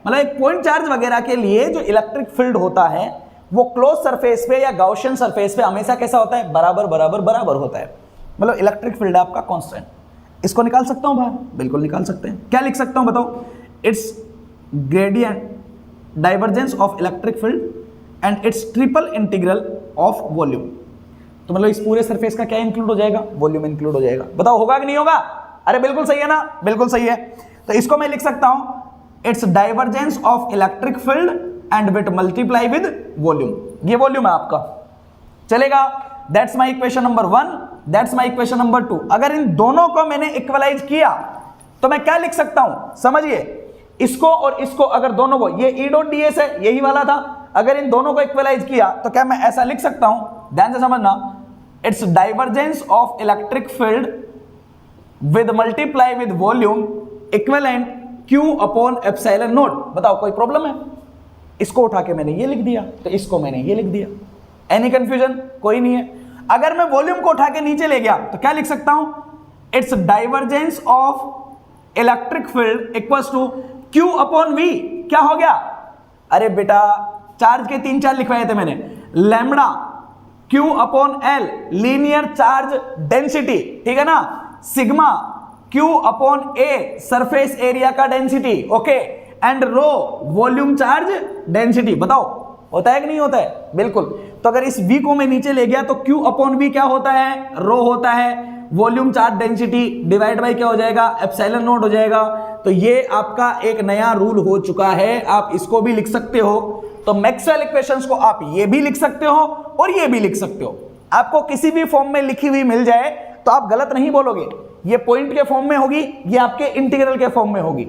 मतलब एक पॉइंट चार्ज वगैरह के लिए जो इलेक्ट्रिक फील्ड होता है वो क्लोज सरफेस पे या गाउसियन सरफेस पे हमेशा कैसा होता है? बराबर बराबर बराबर होता है। मतलब इलेक्ट्रिक फील्ड आपका कांस्टेंट। इसको निकाल सकता हूं बाहर? बिल्कुल निकाल सकते हैं। क्या लिख सकता हूं बताओ? It's gradient divergence of electric field and it's triple integral of volume. तो मतलब इस पूरे सरफेस का क्या इंक्लूड हो जाएगा? वॉल्यूम इंक्लूड हो जाएगा। बताओ होगा कि नहीं होगा? अरे बिल्कुल सही है ना, बिल्कुल सही है। तो इसको मैं लिख सकता हूं it's divergence of electric field and with multiply with volume. ये वॉल्यूम है आपका, चलेगा। That's my equation number 1, that's my equation number 2। अगर इन दोनों को मैंने इक्वलाइज किया तो मैं क्या लिख सकता हूं? समझिए, इसको और इसको अगर दोनों को, ये ई डॉट ds है, यही वाला था, अगर इन दोनों को इक्वलाइज किया तो क्या मैं ऐसा लिख सकता हूं, ध्यान से समझना, it's divergence of electric field with multiply with volume equivalent Q upon epsilon not. बताओ कोई प्रॉब्लम है? इसको उठा के मैंने ये लिख दिया तो इसको मैंने ये लिख दिया, एनी कंफ्यूजन? कोई नहीं है। अगर मैं वॉल्यूम को उठा के नीचे ले गया तो क्या लिख सकता हूं, it's divergence of electric field equals to Q upon V। क्या हो गया? अरे बेटा चार्ज के 3-4 लिखवाए थे मैंने, lambda Q upon L linear charge density, ठीक है ना, sigma Q upon A surface area का density, okay, and rho volume charge density. बताओ होता है कि नहीं होता है? बिल्कुल। तो अगर इस V को मैं नीचे ले गया तो Q अपॉन V क्या होता है? रो होता है, volume charge density divide by क्या हो जाएगा? एप्सिलॉन नॉट हो जाएगा। तो ये आपका एक नया रूल हो चुका है, आप इसको भी लिख सकते हो। तो मैक्सवेल इक्वेशंस को आप ये भी लिख सकते हो और ये भी लिख सकते हो। आपको किसी भी फॉर्म में लिखी हुई मिल जाए तो आप गलत नहीं बोलोगे, ये पॉइंट के फॉर्म में होगी, ये आपके इंटीग्रल के फॉर्म में होगी।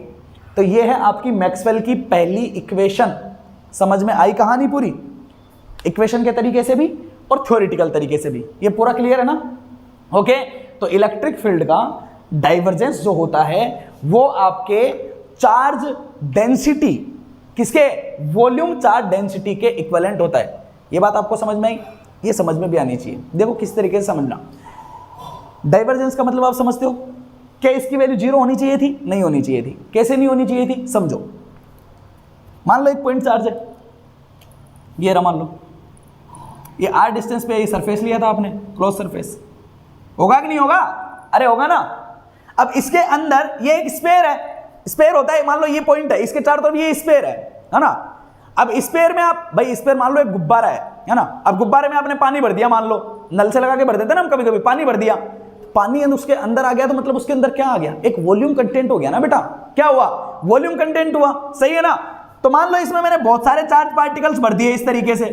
तो ये है आपकी मैक्सवेल की पहली इक्वेशन। समझ में आई कहानी पूरी? इक्वेशन के तरीके से भी और थ्योरेटिकल तरीके से भी। ये पूरा क्लियर है ना? ओके। तो इलेक्ट्रिक फील्ड का डाइवर्जेंस जो होता है वो आपके चार्ज डेंसिटी, किसके? वॉल्यूम चार्ज डेंसिटी के इक्विवेलेंट होता है। ये बात आपको समझ में आई? ये समझ में भी आनी चाहिए। देखो किस तरीके से समझना। डाइवर्जेंस का मतलब आप समझते हो? क्या इसकी वैल्यू 0 होनी चाहिए थी? नहीं होनी चाहिए थी। कैसे नहीं होनी चाहिए थी? समझो। मान लो एक पॉइंट चार्ज है, ये रहा, मान लो ये r डिस्टेंस पे ये सरफेस लिया था आपने, क्लोज सरफेस, होगा कि नहीं होगा? अरे होगा ना। अब इसके अंदर ये एक स्फीयर है, स्फीयर होता है, मान लो ये पॉइंट है, इसके चारों तरफ ये स्फीयर है ना। अब स्फीयर में आप, भाई स्फीयर मान लो एक गुब्बारा है ना। अब गुब्बारे में आपने पानी भर दिया, मान लो नल से लगा के भर देते ना हम कभी कभी, पानी भर दिया, पानी उसके अंदर आ गया तो मतलब उसके अंदर क्या आ गया? एक वॉल्यूम कंटेंट हो गया ना बेटा। क्या हुआ? वॉल्यूम कंटेंट हुआ, सही है ना। तो मान लो इसमें मैंने बहुत सारे चार्ज पार्टिकल्स भर दिए, इस तरीके से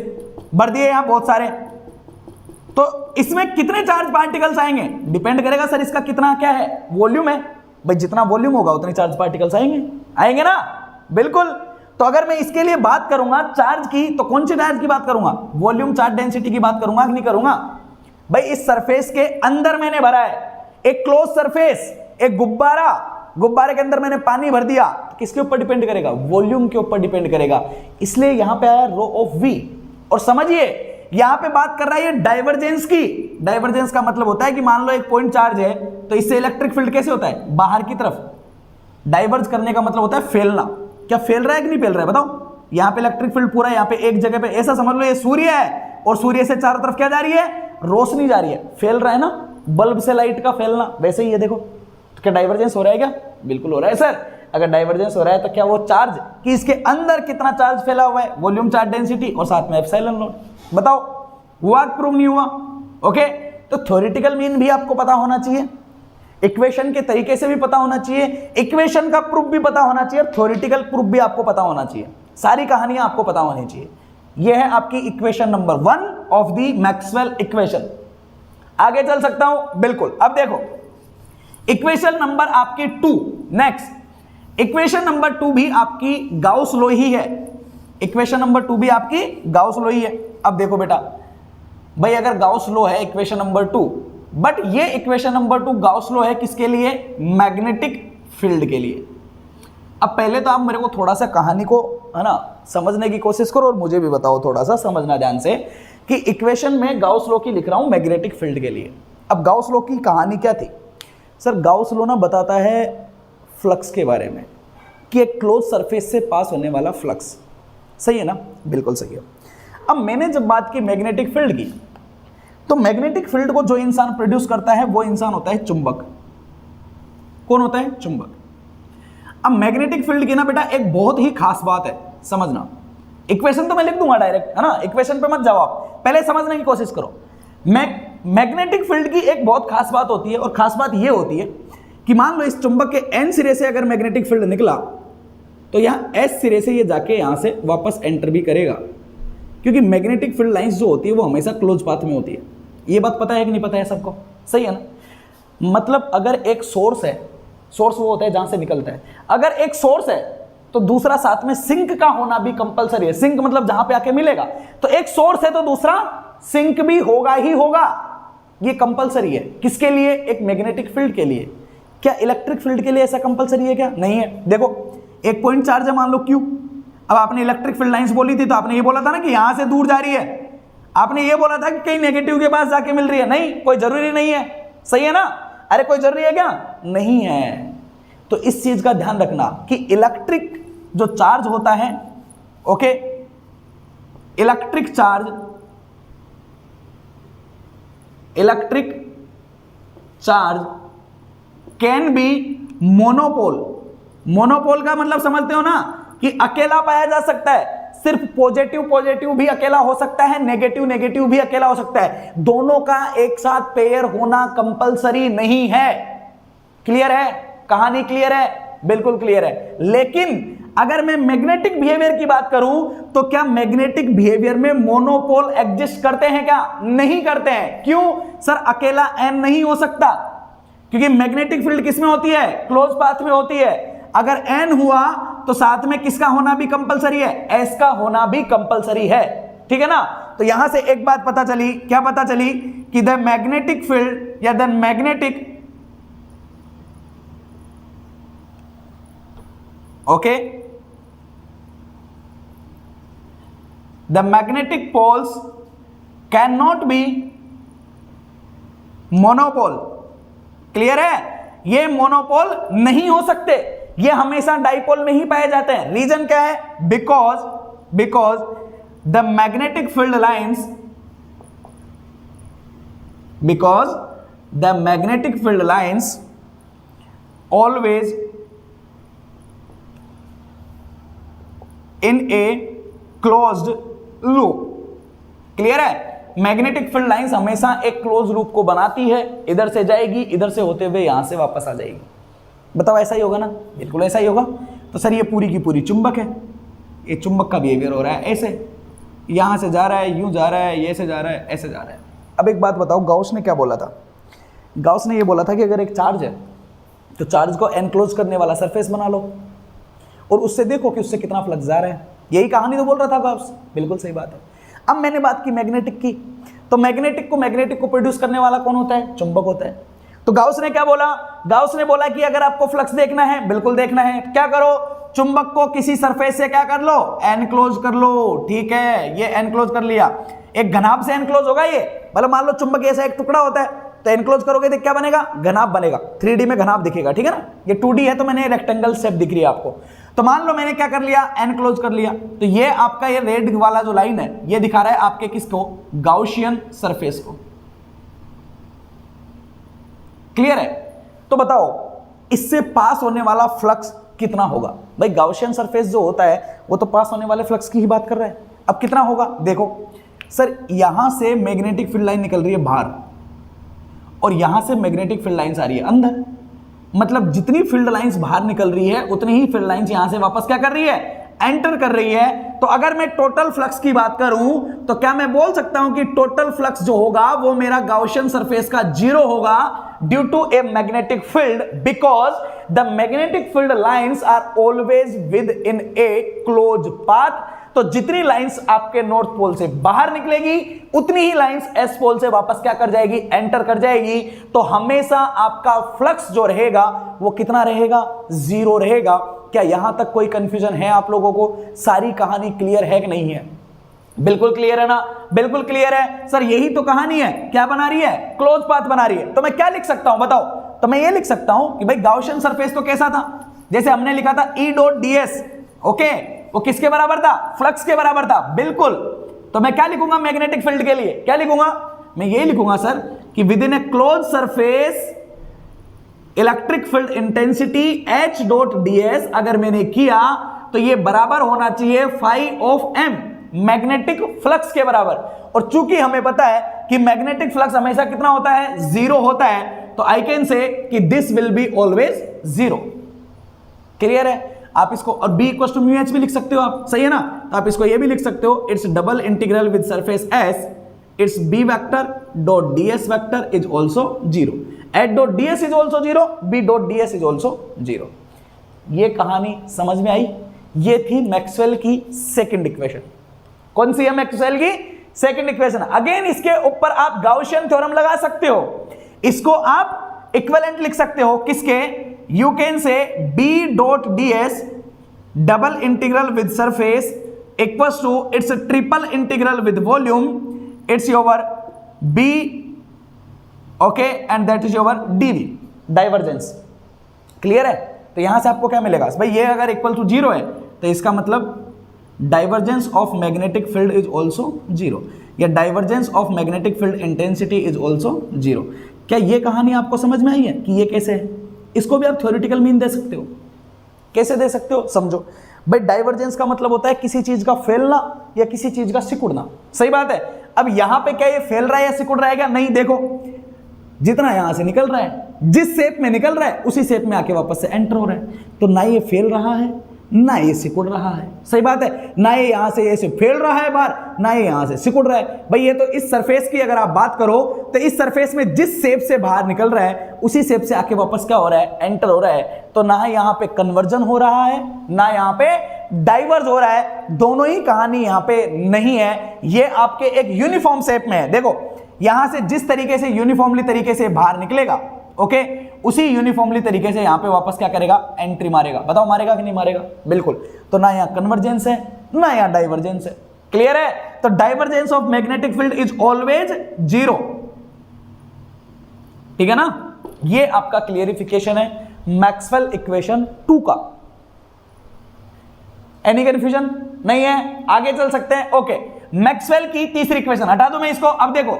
भर दिए यहां बहुत सारे, तो इसमें कितने चार्ज पार्टिकल्स आएंगे? डिपेंड करेगा सर इसका कितना क्या है, वॉल्यूम है। भाई जितना वॉल्यूम होगा उतने चार्ज पार्टिकल्स आएंगे ना। बिल्कुल। तो अगर मैं इसके लिए बात करूंगा चार्ज की, तो कौन सी चार्ज की बात करूंगा? वॉल्यूम चार्ज डेंसिटी की बात करूंगा कि नहीं करूंगा? भाई इस सरफेस के अंदर मैंने भरा है एक क्लोज सरफेस, एक गुब्बारा, गुब्बारे के अंदर मैंने पानी भर दिया, तो किसके ऊपर डिपेंड करेगा? वॉल्यूम के ऊपर डिपेंड करेगा। इसलिए यहां पे आया रो ऑफ V। और समझिए यहां पे बात कर रहा है ये डाइवर्जेंस की। डाइवर्जेंस का मतलब होता है कि मान लो एक पॉइंट चार्ज है तो इससे इलेक्ट्रिक फील्ड कैसे होता है? बाहर की तरफ। डाइवर्ज करने का मतलब होता है फैलना। क्या फैल रहा है कि नहीं फैल रहा है? बताओ। यहां पे इलेक्ट्रिक फील्ड पूरा यहां पे एक जगह पे, ऐसा समझ लो ये सूर्य है और सूर्य से चारों तरफ क्या जा रही है? रोशनी जा रही है, फैल रहा है ना, बल्ब से लाइट का फैलना। वैसे ही ये देखो, तो क्या डाइवर्जेंस हो रहा है? क्या बिल्कुल हो रहा है सर। अगर डाइवर्जेंस हो रहा है तो क्या वो चार्ज कि इसके अंदर कितना चार्ज फैला हुआ है, वॉल्यूम चार्ज डेंसिटी और साथ में एप्सिलॉन नॉट। बताओ हुआ प्रूव नहीं हुआ? ओके। तो थ्योरेटिकल मीन भी आपको पता होना चाहिए, इक्वेशन के तरीके से भी पता होना चाहिए, इक्वेशन का प्रूफ भी पता होना चाहिए, थ्योरेटिकल प्रूफ भी आपको पता होना चाहिए। सारी कहानियां आपको पता होनी चाहिए। यह है आपकी equation number 1 of the Maxwell equation. आगे चल सकता हूं? बिल्कुल। अब देखो इक्वेशन नंबर आपकी 2, नेक्स्ट इक्वेशन नंबर 2 भी आपकी गाउस लॉ ही है। इक्वेशन नंबर 2 भी आपकी गाउस लॉ ही है। अब देखो बेटा, भाई अगर गाउस लॉ है इक्वेशन नंबर 2, बट ये इक्वेशन नंबर 2 गाउस लॉ है किसके लिए? मैग्नेटिक फील्ड के लिए। अब पहले तो आप मेरे को थोड़ा सा कहानी को है ना समझने की कोशिश करो और मुझे भी बताओ, थोड़ा सा समझना ध्यान से, कि इक्वेशन में गाउस लॉ की लिख रहा हूं मैग्नेटिक फील्ड के लिए। अब गाउस लॉ की कहानी क्या थी? सर गाउस लॉ ना बताता है फ्लक्स के बारे में, कि एक क्लोज सरफेस से पास होने वाला फ्लक्स। सही है ना? बिल्कुल सही है। अब मैंने जब बात की मैग्नेटिक फील्ड की, तो मैग्नेटिक फील्ड को जो इंसान प्रोड्यूस करता है वो इंसान होता है चुंबक। कौन होता है? चुंबक। अब मैग्नेटिक फील्ड की ना बेटा एक बहुत ही खास बात है, समझना। इक्वेशन तो मैं लिख दूंगा डायरेक्ट, है ना, इक्वेशन पे मत जाओ आप, पहले समझने की कोशिश करो। मैग्नेटिक फील्ड की एक बहुत खास बात होती है, और खास बात ये होती है कि मान लो इस चुंबक के एन सिरे से अगर मैग्नेटिक फील्ड निकला, तो यहाँ एस सिरे से ये जाके यहाँ से वापस एंटर भी करेगा, क्योंकि मैग्नेटिक फील्ड लाइंस जो होती है वो हमेशा क्लोज पाथ में होती है। ये बात पता है कि नहीं पता है सबको? सही है ना? मतलब अगर एक सोर्स है, सोर्स वो होता है जहां से निकलता है, अगर एक सोर्स है तो दूसरा साथ में सिंक का होना भी कंपलसरी है। सिंक मतलब जहां पे आके मिलेगा, तो एक सोर्स है तो दूसरा सिंक भी होगा ही होगा, ये कंपलसरी है। किसके लिए? एक मैग्नेटिक फील्ड के लिए। क्या इलेक्ट्रिक फील्ड के लिए ऐसा कंपलसरी है क्या? नहीं है। देखो एक पॉइंट चार्ज है मान लो Q, अब आपने इलेक्ट्रिक फील्ड लाइंस बोली थी तो आपने ये बोला था ना कि यहां से दूर जा रही है, आपने ये बोला था कि कहीं नेगेटिव के पास जाके मिल रही है। नहीं, कोई जरूरी नहीं है, सही है ना? अरे कोई जरूरी है क्या? नहीं है। तो इस चीज का ध्यान रखना कि इलेक्ट्रिक जो चार्ज होता है, okay, electric charge can be monopole. Monopole का मतलब समझते हो ना कि अकेला पाया जा सकता है। सिर्फ पॉजिटिव पॉजिटिव भी अकेला हो सकता है, नेगेटिव नेगेटिव भी अकेला हो सकता है। दोनों का एक साथ पेयर होना कंपलसरी नहीं है। क्लियर है? कहानी क्लियर है? बिल्कुल क्लियर है। लेकिन अगर मैं मैग्नेटिक बिहेवियर की बात करूं तो क्या मैग्नेटिक बिहेवियर में मोनोपोल एग्जिस्ट करते हैं क्या? नहीं करते हैं। क्यों? सर अकेला एन नहीं हो सकता, क्योंकि मैग्नेटिक फील्ड किसमें होती है? क्लोज पाथ में होती है। अगर एन हुआ तो साथ में किसका होना भी कंपलसरी है? एस का होना भी कंपलसरी है। ठीक है ना? तो यहां से एक बात पता चली, क्या पता चली? कि द मैग्नेटिक फील्ड या the magnetic, okay, the magnetic poles can not be monopole. Clear है? ये मोनोपोल नहीं हो सकते, ये हमेशा डाइपोल में ही पाए जाते हैं। रीजन क्या है? Because the magnetic field lines, because the magnetic field lines always in a closed loop. Clear है? मैग्नेटिक फील्ड लाइंस हमेशा एक क्लोज लूप को बनाती है, इधर से जाएगी, इधर से होते हुए यहां से वापस आ जाएगी। बताओ ऐसा ही होगा ना? बिल्कुल ऐसा ही होगा। तो सर ये पूरी की पूरी चुंबक है, ये चुंबक का बिहेवियर हो रहा है ऐसे, यहां से जा रहा है, यूं जा रहा है, ये से जा रहा है, ऐसे जा रहा है। अब एक बात बताओ, गाउस ने क्या बोला था? गाउस ने ये बोला था कि अगर एक चार्ज है तो चार्ज को एनक्लोज करने वाला सरफेस बना लो और उससे देखो कि उससे कितना फ्लक्स जा रहा है। यही कहानी तो बोल रहा था गाउस। बिल्कुल सही बात है। अब मैंने बात की मैग्नेटिक की, तो मैग्नेटिक को प्रोड्यूस करने वाला कौन होता है? चुंबक होता है। तो गाउस ने क्या बोला? गाउस ने बोला कि अगर आपको फ्लक्स देखना है, बिल्कुल देखना है, क्या करो? चुंबक को किसी सरफेस से क्या कर लो? एनक्लोज कर लो। ठीक है, ये एनक्लोज कर लिया। एक घनाभ से एनक्लोज होगा ये, मतलब मान लो चुंबक ऐसा एक टुकड़ा होता है, तो एनक्लोज करोगे तो क्या बनेगा? घनाभ बनेगा। 3D में घनाभ दिखेगा। ठीक है ना? ये 2D है तो मैंने रेक्टेंगल शेप दिख रही है आपको। तो मान लो मैंने क्या कर लिया? एनक्लोज कर लिया। तो ये आपका ये रेड वाला जो लाइन है, ये दिखा रहा है आपके किसको? गाउसियन सरफेस को। क्लियर है? तो बताओ इससे पास होने वाला फ्लक्स कितना होगा? भाई गाउसियन सरफेस जो होता है वो तो पास होने वाले फ्लक्स की ही बात कर रहा है। अब कितना होगा? देखो सर, यहां से मैग्नेटिक फील्ड लाइन निकल रही है बाहर और यहां से मैग्नेटिक फील्ड लाइंस आ रही है अंदर। मतलब जितनी फील्ड लाइंस बाहर निकल रही है उतनी ही फील्ड लाइंस यहां से वापस क्या कर रही है? एंटर कर रही है। तो अगर मैं टोटल फ्लक्स की बात करूं तो क्या मैं बोल सकता हूं कि टोटल फ्लक्स जो होगा वो मेरा गाउसियन सरफेस का 0 होगा due to a magnetic field, because the magnetic field lines are always within a close path. तो जितनी लाइंस आपके नॉर्थ पोल से बाहर निकलेगी उतनी ही लाइंस एस पोल से वापस क्या कर जाएगी? एंटर कर जाएगी। तो हमेशा आपका फ्लक्स जो रहेगा वो कितना रहेगा? 0 रहेगा। क्या यहां तक कोई कंफ्यूजन है आप लोगों को? सारी कहानी क्लियर है कि नहीं है? बिल्कुल क्लियर है ना? बिल्कुल क्लियर है। सर यही तो कहानी है, क्या बना रही है? क्लोज पाथ बना रही है। तो मैं क्या लिख सकता हूं बताओ? तो मैं ये लिख सकता हूं कि भाई गाउसियन सरफेस तो कैसा था? जैसे हमने लिखा था E.ds, ओके, वो किसके बराबर था? फ्लक्स के बराबर था। बिल्कुल। तो मैं क्या लिखूंगा मैग्नेटिक फील्ड के लिए? क्या लिखूंगा? मैं ये लिखूंगा सर कि within a close surface electric field intensity H.ds अगर मैंने किया तो ये बराबर होना चाहिए phi of m, magnetic flux के बराबर। और चूंकि हमें पता है कि मैग्नेटिक फ्लक्स हमेशा कितना होता है? 0 होता है। तो आई कैन से कि this will be always 0। Clear है? आप इसको और b equal to mu H भी लिख सकते हो आप, सही है ना? तो आप इसको ये भी लिख सकते हो, it's double integral with surface s, it's b vector dot ds vector is also 0, h dot ds is also 0, b dot ds is also 0। ये कहानी समझ में आई? ये थी मैक्सवेल की सेकंड इक्वेशन। कौन सी है मैक्सवेल की सेकंड इक्वेशन? अगेन इसके ऊपर आप गाउसियन थ्योरम लगा सकते हो, इसको आप इक्विवेलेंट लिख सकते हो किसके? You can say B dot ds double integral with surface equals to it's triple integral with volume, it's your B, okay, and that is your dv, divergence. Clear है? तो यहां से आपको क्या मिलेगा भाई? ये अगर इक्वल टू 0 है तो इसका मतलब divergence of magnetic field is also 0, या divergence of magnetic field intensity is also 0। क्या ये कहानी आपको समझ में आई है कि ये कैसे है? इसको भी आप थ्योरेटिकल मीन दे सकते हो। कैसे दे सकते हो? समझो भाई, डाइवर्जेंस का मतलब होता है किसी चीज का फैलना या किसी चीज का सिकुड़ना। सही बात है। अब यहां पे क्या ये फैल रहा है या सिकुड़ रहा है क्या? नहीं, देखो जितना यहां से निकल रहा है, जिस शेप में निकल रहा है उसी शेप में आके वापस से एंटर हो रहा है, तो ना ये फैल रहा है ना ये सिकुड़ रहा है। सही बात है। ना ये यहां से ऐसे फैल रहा है बाहर, ना ये यहां से सिकुड़ रहा है। भाई ये तो इस सरफेस की अगर आप बात करो तो इस सरफेस में जिस शेप से बाहर निकल रहा है उसी शेप से आके वापस क्या हो रहा है? एंटर हो रहा है। तो ना यहां पे कन्वर्जन हो रहा है ना यहां पे डाइवर्ज हो रहा है, दोनों ही कहानी यहां पे नहीं है। ये आपके एक यूनिफॉर्म शेप में है। देखो यहां से जिस तरीके से यूनिफॉर्मली तरीके से बाहर निकलेगा, ओके, उसी यूनिफॉर्मली तरीके से यहां पे वापस क्या करेगा? एंट्री मारेगा। बताओ मारेगा कि नहीं मारेगा? बिल्कुल। तो ना यहां कन्वर्जेंस है ना यहां डाइवर्जेंस है। क्लियर है? तो divergence of magnetic field is always 0। ठीक है ना? ये आपका क्लियरिफिकेशन है मैक्सवेल इक्वेशन 2 का। एनी कंफ्यूजन नहीं है? आगे चल सकते हैं। ओके, मैक्सवेल की तीसरी इक्वेशन हटा दो मैं इसको। अब देखो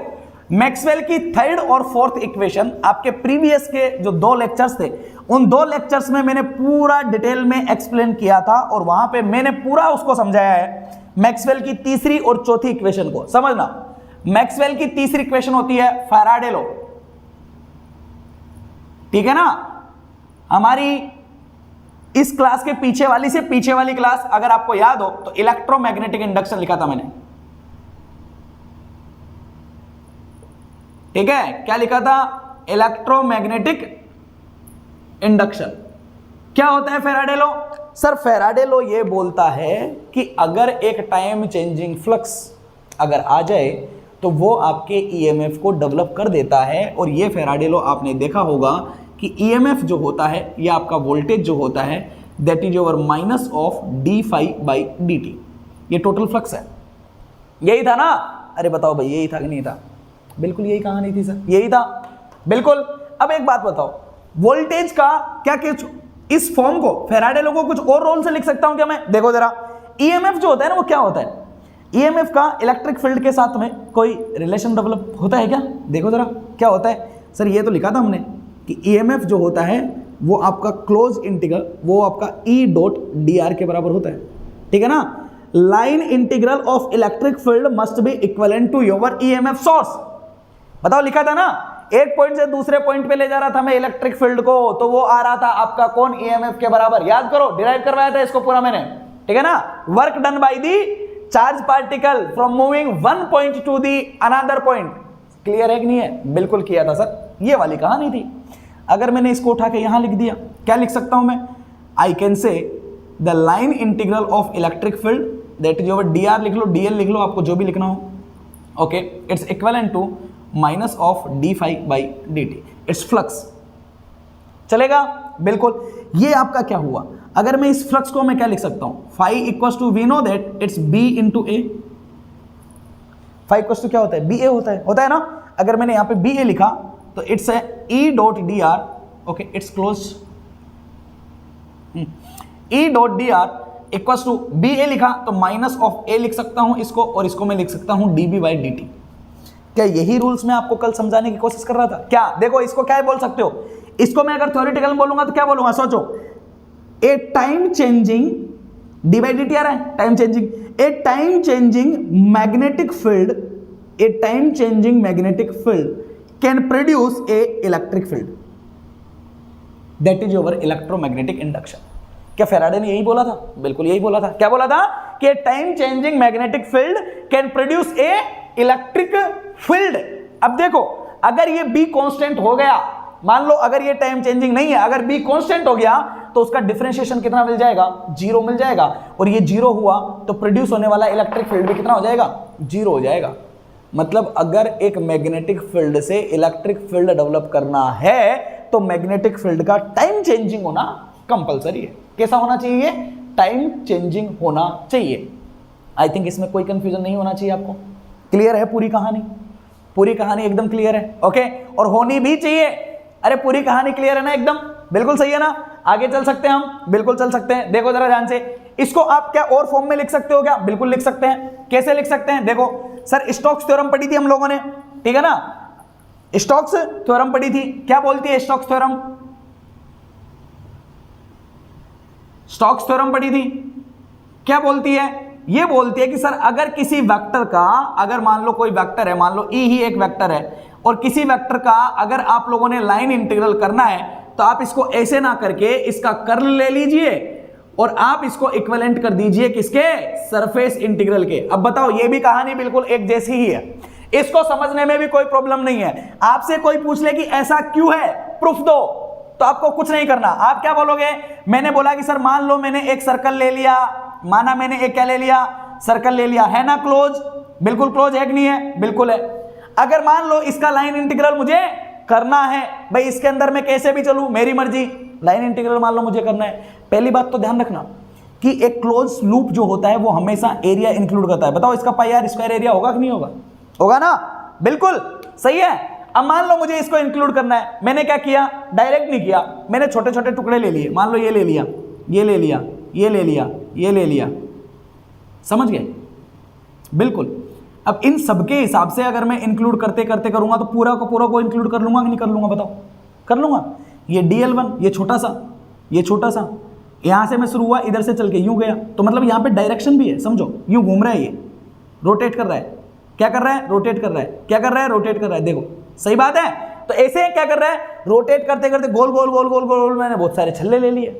मैक्सवेल की थर्ड और फोर्थ इक्वेशन आपके प्रीवियस के जो 2 लेक्चर्स थे, उन 2 लेक्चर्स में मैंने पूरा डिटेल में एक्सप्लेन किया था और वहां पे मैंने पूरा उसको समझाया है। मैक्सवेल की तीसरी और चौथी इक्वेशन को समझना। मैक्सवेल की तीसरी इक्वेशन होती है फैराडे लॉ। ठीक है ना? हमारी इस क्लास के पीछे वाली से पीछे वाली क्लास अगर आपको याद हो तो इलेक्ट्रोमैग्नेटिक इंडक्शन लिखा था मैंने। ठीक है? क्या लिखा था? Electromagnetic induction. क्या होता है Faraday law? Sir Faraday law ये बोलता है कि अगर एक टाइम चेंजिंग फ्लक्स अगर आ जाए तो वो आपके ईएमएफ को डेवलप कर देता है। और ये फैराडे लॉ आपने देखा होगा कि ईएमएफ जो होता है ये आपका वोल्टेज जो होता है that is your minus of d∅/dt। ये टोटल फ्लक्स है। यही था ना? अरे बताओ भाई, यही था कि नहीं था? बिल्कुल यही कहानी थी सर, यही था बिल्कुल। अब एक बात बताओ, वोल्टेज का क्या कुछ इस फॉर्म को फैराडे लॉ को कुछ और रोल से लिख सकता हूं क्या मैं? देखो जरा, ईएमएफ जो होता है ना वो क्या होता है? ईएमएफ का इलेक्ट्रिक फील्ड के साथ में कोई रिलेशन डेवलप होता है क्या? देखो जरा क्या होता है। सर ये तो लिखा था हमने कि ईएमएफ जो होता है वो आपका क्लोज इंटीग्रल, वो आपका E.dr के बराबर होता है। ठीक है ना? Line integral of electric field must be equivalent to your EMF source. बताओ, लिखा था ना, एक पॉइंट से दूसरे पॉइंट पे ले जा रहा था मैं इलेक्ट्रिक फील्ड को, तो वो आ रहा था आपका कौन? ईएमएफ के बराबर। याद करो, डिराइव करवाया था इसको पूरा मैंने। ठीक है ना? Work done by the charge particle from moving one point to the another point. Clear है कि नहीं है? बिल्कुल किया था सर, ये वाली कहानी थी। अगर मैंने इसको उठा के यहां लिख दिया, क्या लिख सकता हूं मैं? आई कैन से the line integral of electric field that is your dr लिख लो, dl लिख लो, आपको जो भी लिखना हो। Okay, it's equivalent to minus of d∅/dt। It's flux. चलेगा? बिल्कुल। ये आपका क्या हुआ? अगर मैं इस फ्लक्स को मैं क्या लिख सकता हूं? Phi equals to we know that it's b into A. Phi equals to क्या होता है? ba होता है ना? अगर मैंने यहां पे ba लिखा तो it's E.dr। Okay, it's close. E.dr equals to ba लिखा तो माइनस ऑफ a लिख सकता हूं इसको, और इसको मैं लिख सकता हूं dB/dt। क्या यही रूल्स मैं आपको कल समझाने की कोशिश कर रहा था क्या? देखो इसको क्या बोल सकते हो? इसको मैं अगर थ्योरेटिकल बोलूंगा तो क्या बोलूंगा? सोचो, ए टाइम चेंजिंग d/dt आ रहा है, time changing, A time changing magnetic field, A time changing magnetic field can produce a electric field that is your electromagnetic induction. क्या फैराडे ने यही बोला था? बिल्कुल यही बोला था। क्या बोला था? कि time changing magnetic field can produce a electric field. अब देखो, अगर ये B कांस्टेंट हो गया, मान लो अगर ये टाइम चेंजिंग नहीं है, अगर B कांस्टेंट हो गया तो उसका डिफरेंशिएशन कितना मिल जाएगा, 0 मिल जाएगा, और ये 0 हुआ तो प्रोड्यूस होने वाला इलेक्ट्रिक फील्ड भी कितना हो जाएगा, 0 हो जाएगा। मतलब अगर एक मैग्नेटिक फील्ड से इलेक्ट्रिक फील्ड डेवलप करना है तो मैग्नेटिक फील्ड का टाइम चेंजिंग होना कंपलसरी है। कैसा होना चाहिए, टाइम चेंजिंग होना चाहिए। आई थिंक इसमें कोई कंफ्यूजन नहीं होना चाहिए आपको। क्लियर है पूरी कहानी, पूरी कहानी एकदम क्लियर है, ओके, और होनी भी चाहिए। अरे पूरी कहानी क्लियर है ना, एकदम बिल्कुल सही है ना, आगे चल सकते हैं हम, बिल्कुल चल सकते हैं। देखो जरा ध्यान से, इसको आप क्या और फॉर्म में लिख सकते हो क्या, बिल्कुल लिख सकते हैं। कैसे लिख सकते हैं, देखो सर स्टोक्स थ्योरम पढ़ी थी हम लोगों ने, ठीक है ना, स्टोक्स थ्योरम पढ़ी थी। क्या बोलती है स्टोक्स थ्योरम, स्टोक्स थ्योरम पढ़ी थी, क्या बोलती है, ये बोलती है कि सर अगर किसी वेक्टर का, अगर मान लो कोई वेक्टर है, मान लो ई ही एक वेक्टर है, और किसी वेक्टर का अगर आप लोगों ने लाइन इंटीग्रल करना है तो आप इसको ऐसे ना करके इसका कर्ल ले लीजिए और आप इसको इक्विवेलेंट कर दीजिए किसके, सरफेस इंटीग्रल के। अब बताओ, ये भी कहानी बिल्कुल एक जैसी ही है, इसको समझने में भी कोई प्रॉब्लम नहीं है। आपसे कोई पूछ ले कि ऐसा क्यों है, प्रूफ दो, तो आपको कुछ नहीं करना। आप क्या बोलोगे, मैंने बोला कि सर मान लो मैंने एक सर्कल ले लिया, माना मैंने एक क्या ले लिया, सर्कल ले लिया, है ना क्लोज, बिल्कुल क्लोज है कि नहीं है, बिल्कुल है। अगर मान लो इसका लाइन इंटीग्रल मुझे करना है, भाई इसके अंदर मैं कैसे भी चलूं, मेरी मर्जी, लाइन इंटीग्रल मान लो मुझे करना है। पहली बात तो ध्यान रखना कि एक क्लोज लूप जो होता है वो हमेशा एरिया इंक्लूड करता है। बताओ इसका पाई आर स्क्वायर एरिया होगा कि नहीं होगा, होगा ना, बिल्कुल सही है। अब मान लो मुझे इसको इंक्लूड करना है, मैंने क्या किया, डायरेक्ट नहीं किया, मैंने छोटे छोटे टुकड़े ले लिए, मान लो ये ले लिया, ये ले लिया, ये ले लिया, ये ले लिया, समझ गए, बिल्कुल। अब इन सबके हिसाब से अगर मैं इंक्लूड करते करते करूंगा तो पूरा को इंक्लूड कर लूंगा कि नहीं कर लूंगा, बताओ, कर लूंगा। ये dl1, ये छोटा सा, ये छोटा सा, यहां से मैं शुरू हुआ, इधर से चल के यूं गया, तो मतलब यहां पे डायरेक्शन भी है, समझो, यूं घूम रहा है, ये रोटेट कर रहा है, क्या कर रहा है, रोटेट कर रहा है, क्या कर रहा है, रोटेट कर रहा है, देखो सही बात है। तो ऐसे क्या कर रहा है, रोटेट करते करते गोल गोल गोल गोल गोल, मैंने बहुत सारे छल्ले ले लिए।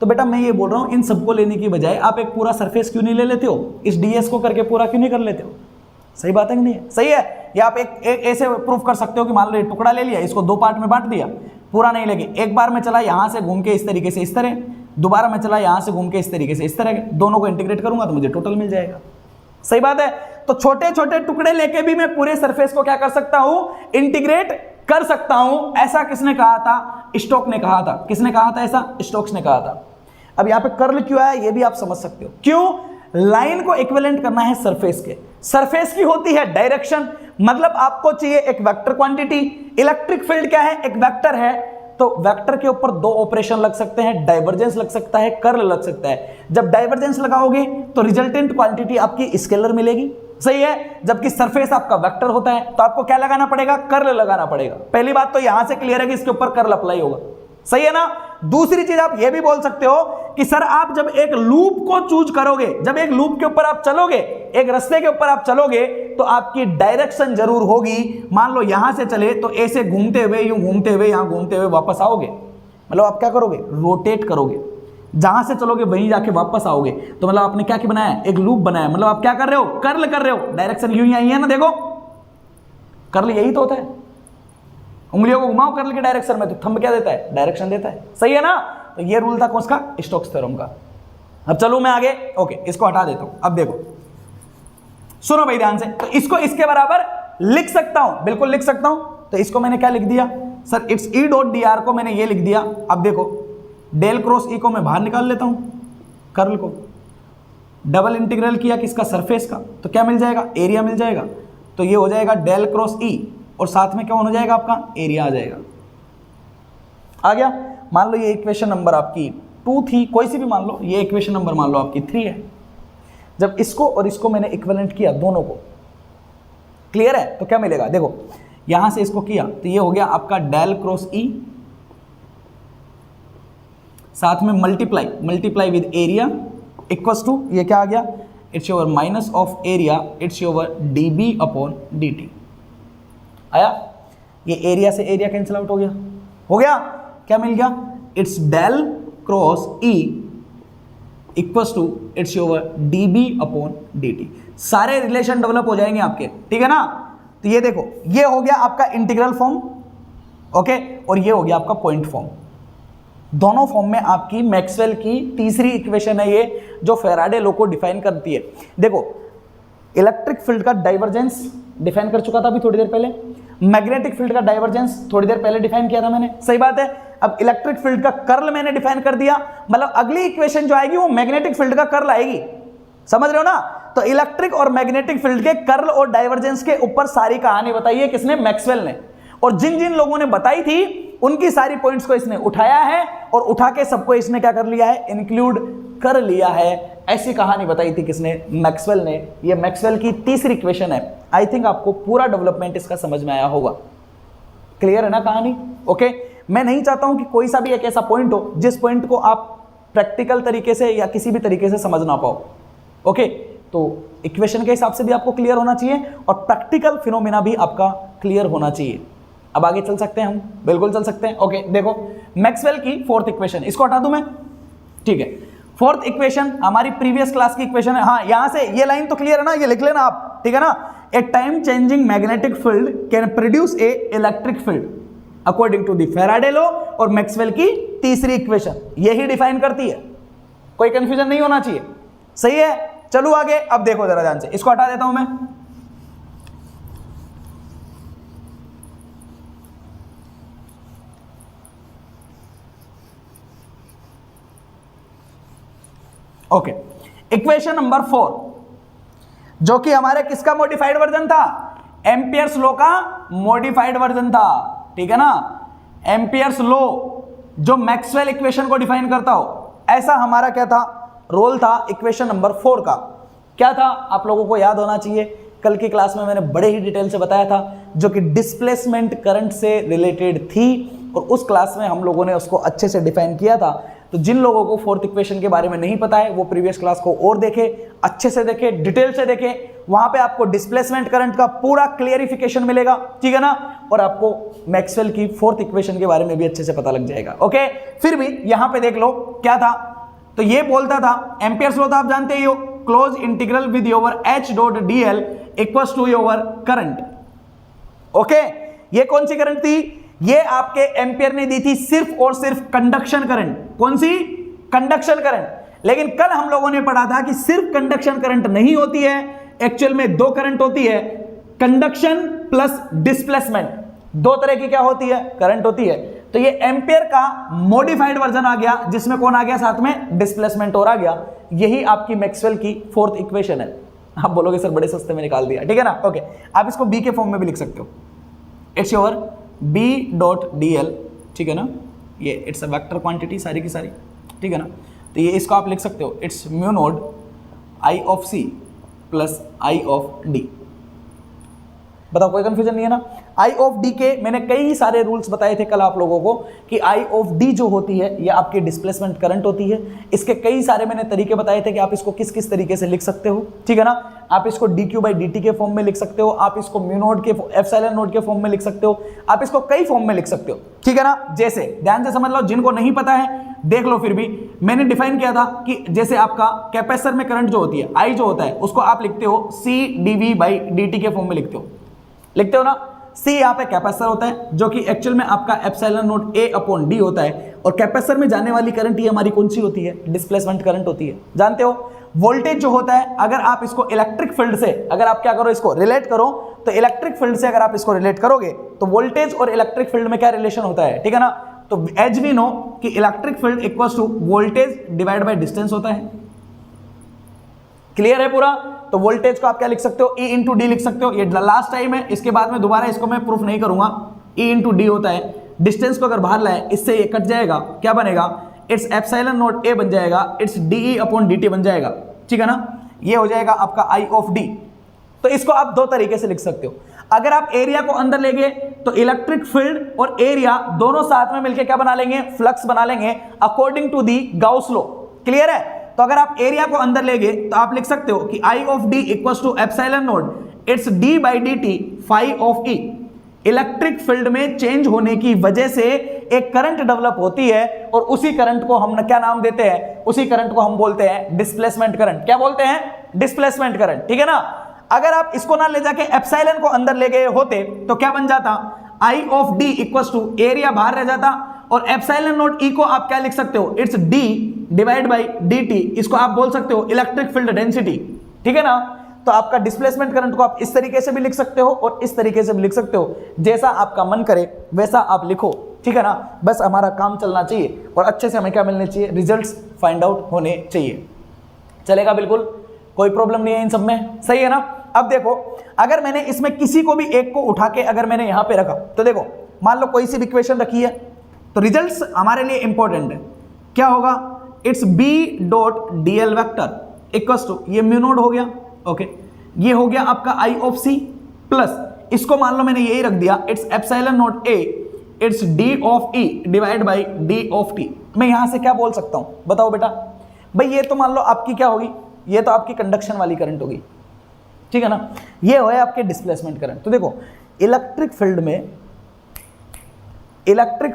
तो बेटा मैं ये बोल रहा हूं, इन सबको लेने की बजाय आप एक पूरा सरफेस क्यों नहीं ले लेते हो, इस ds को करके पूरा क्यों नहीं कर लेते हो, सही बात है कि नहीं है, सही है। या आप एक ऐसे प्रूफ कर सकते हो कि मान लो टुकड़ा ले लिया, इसको 2 पार्ट में बांट दिया, पूरा नहीं लगे, एक बार में चला यहां से घूम के इस तरीके से इस तरह, दोबारा में चला यहां से घूम के इस तरीके से इस तरह, दोनों को इंटीग्रेट करूंगा तो मुझे टोटल मिल जाएगा, सही बात है। तो छोटे छोटे टुकड़े लेके भी मैं पूरे सरफेस को क्या कर सकता हूं, इंटीग्रेट कर सकता हूं। ऐसा किसने कहा था, स्टोक ने कहा था। किसने कहा था ऐसा, स्टोक्स ने कहा था। अब यहां पे कर्ल क्यों आया ये भी आप समझ सकते हो, क्यों, लाइन को इक्विवेलेंट करना है सरफेस के, सरफेस की होती है डायरेक्शन, मतलब आपको चाहिए एक वेक्टर क्वांटिटी, इलेक्ट्रिक फील्ड क्या है, एक वेक्टर है, तो वेक्टर के ऊपर 2 ऑपरेशन लग सकते हैं, डाइवर्जेंस लग सकता है, कर्ल लग सकता है। जब डाइवर्जेंस लगाओगे तो रिजल्टेंट क्वांटिटी आपकी स्केलर मिलेगी, सही है। जबकि सरफेस आपका वेक्टर होता है तो आपको क्या लगाना पड़ेगा, कर्ल लगाना पड़ेगा। पहली बात तो यहां से क्लियर है कि इसके ऊपर कर्ल अप्लाई होगा, सही है ना। दूसरी चीज आप ये भी बोल सकते हो कि सर आप जब एक लूप को चूज करोगे, जब एक लूप के ऊपर आप चलोगे, एक रास्ते के ऊपर आप चलोगे, तो आपकी डायरेक्शन जरूर होगी। मान लो यहां से चले तो ऐसे घूमते हुए, यूं घूमते हुए, यहां घूमते हुए वापस आओगे, मतलब आप क्या करोगे, रोटेट करोगे, जहां से चलोगे वहीं जाके वापस आओगे। तो मतलब आपने क्या बनाया, एक लूप बनाया, मतलब आप क्या कर रहे हो, कर्ल कर रहे हो, डायरेक्शन यूं ही आई है ना, देखो कर्ल यही तो होता है, उंगलियों को घुमाओ कर्ल के डायरेक्शन में, तो थंब क्या देता है, डायरेक्शन देता है, सही है ना। तो ये रूल था कौन सा, स्टोक्स थ्योरम का। अब चलो मैं आगे, ओके इसको हटा देता हूं। अब देखो सुनो भाई ध्यान से, तो इसको इसके बराबर लिख सकता हूं, बिल्कुल लिख सकता हूं। तो इसको मैंने क्या लिख दिया sir, it's E dot D R को मैंने ये लिख दिया। अब देखो डेल क्रॉस ई को मैं बाहर निकाल लेता हूं, कर्ल को, डबल इंटीग्रल किया किसका, सरफेस का, तो क्या मिल जाएगा, एरिया मिल जाएगा। तो ये हो जाएगा डेल क्रॉस ई, और साथ में क्या होना जाएगा, आपका एरिया आ जाएगा। आ गया। मान लो ये इक्वेशन नंबर आपकी 2 थी, कोई सी भी मान लो, ये इक्वेशन नंबर मान लो आपकी 3 है। जब इसको और इसको मैंने इक्विवेलेंट किया दोनों को, क्लियर है, तो क्या मिलेगा, देखो यहां से इसको किया तो ये हो गया आपका डेल क्रॉस ई, साथ में multiply with area equals to, ये क्या आ गया, it's your minus of area, it's your dB upon dt। आया, ये एरिया से एरिया कैंसिल आउट हो गया, क्या मिल गया, it's del cross E equals to it's your dB upon dt। सारे रिलेशन डेवलप हो जाएंगे आपके, ठीक है ना। तो ये देखो, ये हो गया आपका इंटीग्रल फॉर्म, ओके, और ये हो गया आपका पॉइंट फॉर्म, दोनों फॉर्म में आपकी मैक्सवेल की तीसरी इक्वेशन है ये, जो फैराडे लॉ को डिफाइन करती है। देखो, इलेक्ट्रिक फील्ड का डाइवर्जेंस डिफाइन कर चुका था अभी थोड़ी देर पहले, मैग्नेटिक फील्ड का डाइवर्जेंस थोड़ी देर पहले डिफाइन किया था मैंने, सही बात है। अब इलेक्ट्रिक फील्ड का कर्ल मैंने डिफाइन कर दिया, मतलब अगली इक्वेशन जो आएगी वो मैग्नेटिक फील्ड का कर्ल आएगी, समझ रहे हो ना। तो इलेक्ट्रिक और मैग्नेटिक फील्ड के कर्ल और डाइवर्जेंस के ऊपर सारी कहानी बताई है किसने, मैक्सवेल ने। और जिन जिन लोगों ने बताई थी उनकी सारी पॉइंट्स को इसने उठाया है और उठा के सबको इसने क्या कर लिया है, इंक्लूड कर लिया है। ऐसी कहानी बताई थी किसने, मैक्सवेल ने। ये मैक्सवेल की तीसरी इक्वेशन है। आई थिंक आपको पूरा डेवलपमेंट इसका समझ में आया होगा। क्लियर है ना कहानी? ओके। मैं नहीं चाहता हूं कि कोई सा भी एक ऐसा पॉइंट हो जिस पॉइंट को आप प्रैक्टिकल तरीके से या किसी भी तरीके से समझ ना पाओ। ओके, तो इक्वेशन के हिसाब से भी आपको क्लियर होना चाहिए और प्रैक्टिकल फिनोमेना भी आपका क्लियर होना चाहिए। अब आगे चल सकते हैं हम, बिल्कुल चल सकते हैं। ओके, देखो मैक्सवेल की फोर्थ इक्वेशन, इसको हटा दूं मैं, ठीक है। फोर्थ इक्वेशन हमारी प्रीवियस क्लास की इक्वेशन है। हाँ, यहां से ये लाइन तो क्लियर है ना, ये लिख लेना आप, ठीक है ना। A time changing magnetic field can produce a electric field according to the Faraday law, और मैक्सवेल की तीसरी इक्वेशन यही डिफाइन करती है। कोई कंफ्यूजन नहीं होना चाहिए, सही है। चलो आगे, अब देखो जरा ध्यान से, इसको हटा देता हूं मैं। ओके, इक्वेशन नंबर 4, जो कि हमारे किसका मॉडिफाइड वर्जन था, एम्पियर्स लॉ का मॉडिफाइड वर्जन था, ठीक है ना। एम्पियर्स लॉ जो मैक्सवेल इक्वेशन को डिफाइन करता हो, ऐसा हमारा क्या था, रोल था इक्वेशन नंबर 4 का। क्या था, आप लोगों को याद होना चाहिए, कल की क्लास में मैंने बड़े ही डिटेल से बताया था, जो कि डिस्प्लेसमेंट करंट से रिलेटेड थी, और उस क्लास में हम लोगों ने उसको अच्छे से डिफाइन किया था। तो जिन लोगों को फोर्थ इक्वेशन के बारे में नहीं पता है वो प्रीवियस क्लास को और देखे, अच्छे से देखे, डिटेल से देखे, वहां पे आपको डिस्प्लेसमेंट करंट का पूरा क्लियरिफिकेशन मिलेगा, ठीक है ना। और आपको मैक्सवेल की फोर्थ इक्वेशन के बारे में भी अच्छे से पता लग जाएगा। ओके, फिर भी यहां पे देख लो क्या था। तो ये बोलता था, एम्पियर्स लॉ तो आप जानते ही हो, close integral with your H dot D L equals to your current. Okay, ये कौन सी करंट थी, ये आपके एम्पियर ने दी थी सिर्फ और सिर्फ कंडक्शन करंट। कौन सी, कंडक्शन करंट। लेकिन कल हम लोगों ने पढ़ा था कि सिर्फ कंडक्शन करंट नहीं होती है, एक्चुअल में दो करंट होती है, कंडक्शन प्लस डिस्प्लेसमेंट। दो तरह की क्या होती है, करंट होती है। तो ये एम्पियर का मॉडिफाइड वर्जन आ गया, जिसमें कौन आ गया साथ में, डिस्प्लेसमेंट और आ गया। यही आपकी मैक्सवेल की फोर्थ इक्वेशन है। आप बोलोगे सर बड़े सस्ते में निकाल दिया, ठीक है ना। ओके, आप इसको बी के फॉर्म में भी लिख सकते हो, it's your B dot D L, ठीक है ना। ये इट्स अ वेक्टर क्वांटिटी सारी की सारी, ठीक है ना। तो ये इसको आप लिख सकते हो, it's mu naught I of C plus I of D. बताओ, कोई कंफ्यूजन नहीं है ना। आई ऑफ डी के मैंने कई सारे रूल्स बताए थे कल आप लोगों को कि आई ऑफ डी जो होती है ये आपकी डिस्प्लेसमेंट करंट होती है। इसके कई सारे मैंने तरीके बताए थे कि आप इसको किस किस तरीके से लिख सकते हो, ठीक है ना। आप इसको D Q by D T के फॉर्म में लिख सकते हो, आप इसको म्यू नोड के एप्सिलॉन नोड के फॉर्म में लिख सकते हो, आप इसको कई फॉर्म में लिख सकते हो, ठीक है ना। जैसे ध्यान से समझ लो, जिनको नहीं पता है देख लो, फिर भी मैंने डिफाइन किया था कि जैसे आपका कैपेसिटर में करंट जो होती है, आई जो होता है, उसको आप लिखते हो C D V by D T के फॉर्म में लिखते हो ना। सी यहाँ पे कैपेसिटर होता है, जो कि एक्चुअल में आपका एप्सिलॉन नोट ए अपॉन डी होता है, और कैपेसिटर में जाने वाली करंट ये हमारी कौन सी होती है, डिस्प्लेसमेंट करंट होती है, जानते हो। वोल्टेज जो होता है, अगर आप इसको इलेक्ट्रिक फील्ड से, अगर आप क्या करो, इसको रिलेट करो, तो इलेक्ट्रिक फील्ड से अगर आप इसको रिलेट करोगे तो वोल्टेज और इलेक्ट्रिक फील्ड में क्या रिलेशन होता है, ठीक है ना। तो एज वी नो कि electric field equals to voltage divide by distance होता है। क्लियर है पूरा। तो वोल्टेज को आप क्या लिख सकते हो, E इंटू डी लिख सकते हो। ये लास्ट टाइम है, इसके बाद में दोबारा इसको मैं प्रूफ नहीं करूंगा। E इंटू डी होता है, डिस्टेंस को अगर बाहर लाए, इससे ये कट जाएगा, क्या बनेगा, इट्स एप्सिलॉन नोट ए बन जाएगा, it's D upon D T बन जाएगा, ठीक है ना। ये हो जाएगा आपका I ऑफ डी। तो इसको आप दो तरीके से लिख सकते हो। अगर आप एरिया को अंदर लेंगे तो इलेक्ट्रिक फील्ड और एरिया दोनों साथ में मिलकर क्या बना लेंगे, फ्लक्स बना लेंगे according to the Gauss law. Clear है। तो अगर आप एरिया को अंदर लेंगे तो आप लिख सकते हो कि I of D equals to epsilon naught it's D by D T phi of E. Electric field में चेंज होने की वजह से एक करंट डेवलप होती है, और उसी करंट को हम क्या नाम देते हैं, उसी करंट को हम बोलते हैं डिस्प्लेसमेंट करंट। क्या बोलते हैं, डिस्प्लेसमेंट करंट, ठीक है ना। अगर आप इसको ना ले जाके एप्सिलॉन को अंदर ले गए होते तो क्या बन जाता, I of D equals to area बाहर रह जाता, और एप्सिलॉन नॉट ई को आप क्या लिख सकते हो, it's D divide by D T, इसको आप बोल सकते हो इलेक्ट्रिक फील्ड डेंसिटी, ठीक है ना। तो आपका डिस्प्लेसमेंट करंट को आप इस तरीके से भी लिख सकते हो और इस तरीके से भी लिख सकते हो, जैसा आपका मन करे वैसा आप लिखो, ठीक है ना। बस हमारा काम चलना चाहिए और अच्छे से हमें क्या मिलने चाहिए, रिजल्ट्स फाइंड आउट होने चाहिए। चलेगा, बिल्कुल कोई प्रॉब्लम नहीं है इन सब में, सही है ना। अब देखो, अगर मैंने इसमें किसी को भी एक को उठा के अगर मैंने यहां पे रखा, तो देखो मान लो कोई सी इक्वेशन रखी है, तो रिजल्ट्स हमारे लिए इंपॉर्टेंट है। क्या होगा, it's B dot D L vector equals to, ये म्यू नोड हो गया, ओके, ये हो गया आपका आई ऑफ सी प्लस, इसको मान लो मैंने यही रख दिया, it's epsilon not a it's D of E divide by D of T. मैं यहां से क्या बोल सकता हूं, बताओ बेटा। भाई ये तो मान लो आपकी क्या होगी, ये तो आपकी कंडक्शन वाली करंट होगी, ठीक है ना। ये हो आपके डिस्प्लेसमेंट करंट। तो देखो इलेक्ट्रिक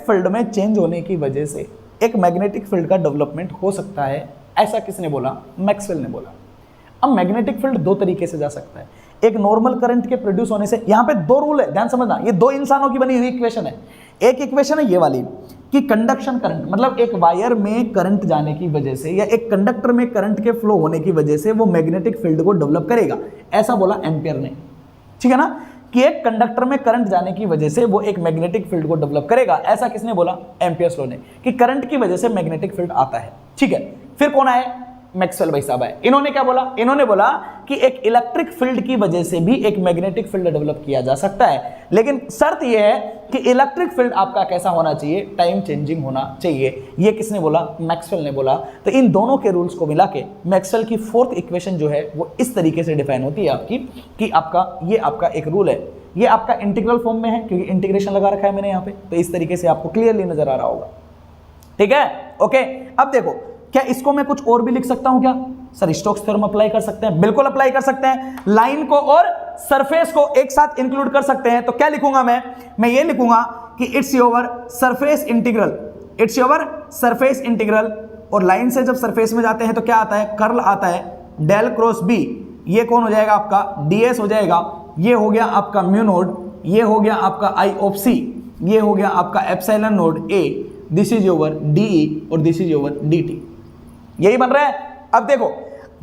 फील्ड में चेंज होने की वजह से एक मैग्नेटिक फील्ड का डेवलपमेंट हो सकता है, ऐसा किसने बोला, मैक्सवेल ने बोला। अब मैग्नेटिक फील्ड दो तरीके से जा सकता है, एक नॉर्मल करंट के प्रोड्यूस होने से, यहां पे दो रूल है, ध्यान समझना, ये दो इंसानों की बनी हुई इक्वेशन है। एक इक्वेशन है ये वाली कि कंडक्शन करंट, मतलब एक वायर में करंट जाने की वजह से या एक कंडक्टर में करंट के फ्लो होने की वजह से वो मैग्नेटिक फील्ड को डेवलप करेगा, ऐसा बोला एम्पियर ने, ठीक है ना, कि एक कंडक्टर में करंट जाने की वजह से वो एक मैग्नेटिक फील्ड को डेवलप करेगा, ऐसा किसने बोला, एम्पियर्स लॉ ने, कि करंट की वजह से मैग्नेटिक फील्ड आता है, ठीक है। फिर कौन आए, मैक्सवेल भाई साहब आए। इन्होंने क्या बोला, इन्होंने बोला कि एक इलेक्ट्रिक फील्ड की वजह से भी एक मैग्नेटिक फील्ड डेवलप किया जा सकता है, लेकिन शर्त यह है कि इलेक्ट्रिक फील्ड आपका कैसा होना चाहिए, टाइम चेंजिंग होना चाहिए। ये किसने बोला, मैक्सवेल ने बोला। तो इन दोनों के रूल्स को मिला के मैक्सवेल की फोर्थ इक्वेशन जो है वो इस तरीके से डिफाइन होती है आपकी, कि आपका ये आपका एक रूल है, ये आपका इंटीग्रल फॉर्म में है क्योंकि इंटीग्रेशन लगा रखा है मैंने यहाँ पे, तो इस तरीके से आपको क्लियरली नजर आ रहा होगा, ठीक है, ओके। अब देखो, क्या इसको मैं कुछ और भी लिख सकता हूं क्या, सर स्टोक्स थ्योरम अप्लाई कर सकते हैं, बिल्कुल अप्लाई कर सकते हैं। लाइन को और सरफेस को एक साथ इंक्लूड कर सकते हैं। तो क्या लिखूंगा मैं ये लिखूंगा कि it's your surface integral, it's your surface integral, और लाइन से जब सरफेस में जाते हैं तो क्या आता है, कर्ल आता है, डेल क्रॉस बी, ये कौन हो जाएगा आपका, डीएस हो जाएगा, ये हो गया आपका म्यू नोड, ये हो गया आपका आई ऑफ सी, ये हो गया आपका epsilon naught A, this is your D E और दिस इज योर डीटी, यही बन रहा है। अब देखो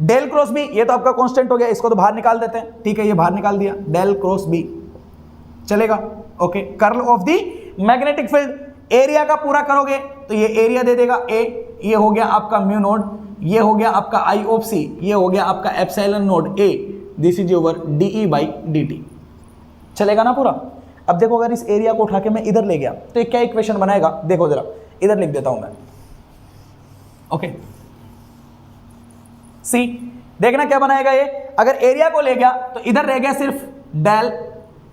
डेल क्रॉस बी, ये तो आपका कांस्टेंट हो गया, इसको तो बाहर निकाल देते हैं, ठीक है, ये बाहर निकाल दिया, डेल क्रॉस बी चलेगा, okay. Curl of the magnetic field, area का पूरा करोगे तो ये एरिया दे देगा ए, ये हो गया आपका म्यू नोड, ये हो गया आपका आई ऑफ सी, ये हो गया आपका epsilon naught A, this is your D E by DT, चलेगा ना पूरा। अब देखो अगर इस एरिया को उठा के मैं इधर ले गया तो ये क्या इक्वेशन बनाएगा, देखो जरा, इधर लिख देता हूं मैं, ओके। सी, देखना क्या बनाएगा ये, अगर एरिया को ले गया तो इधर रह गया सिर्फ डेल,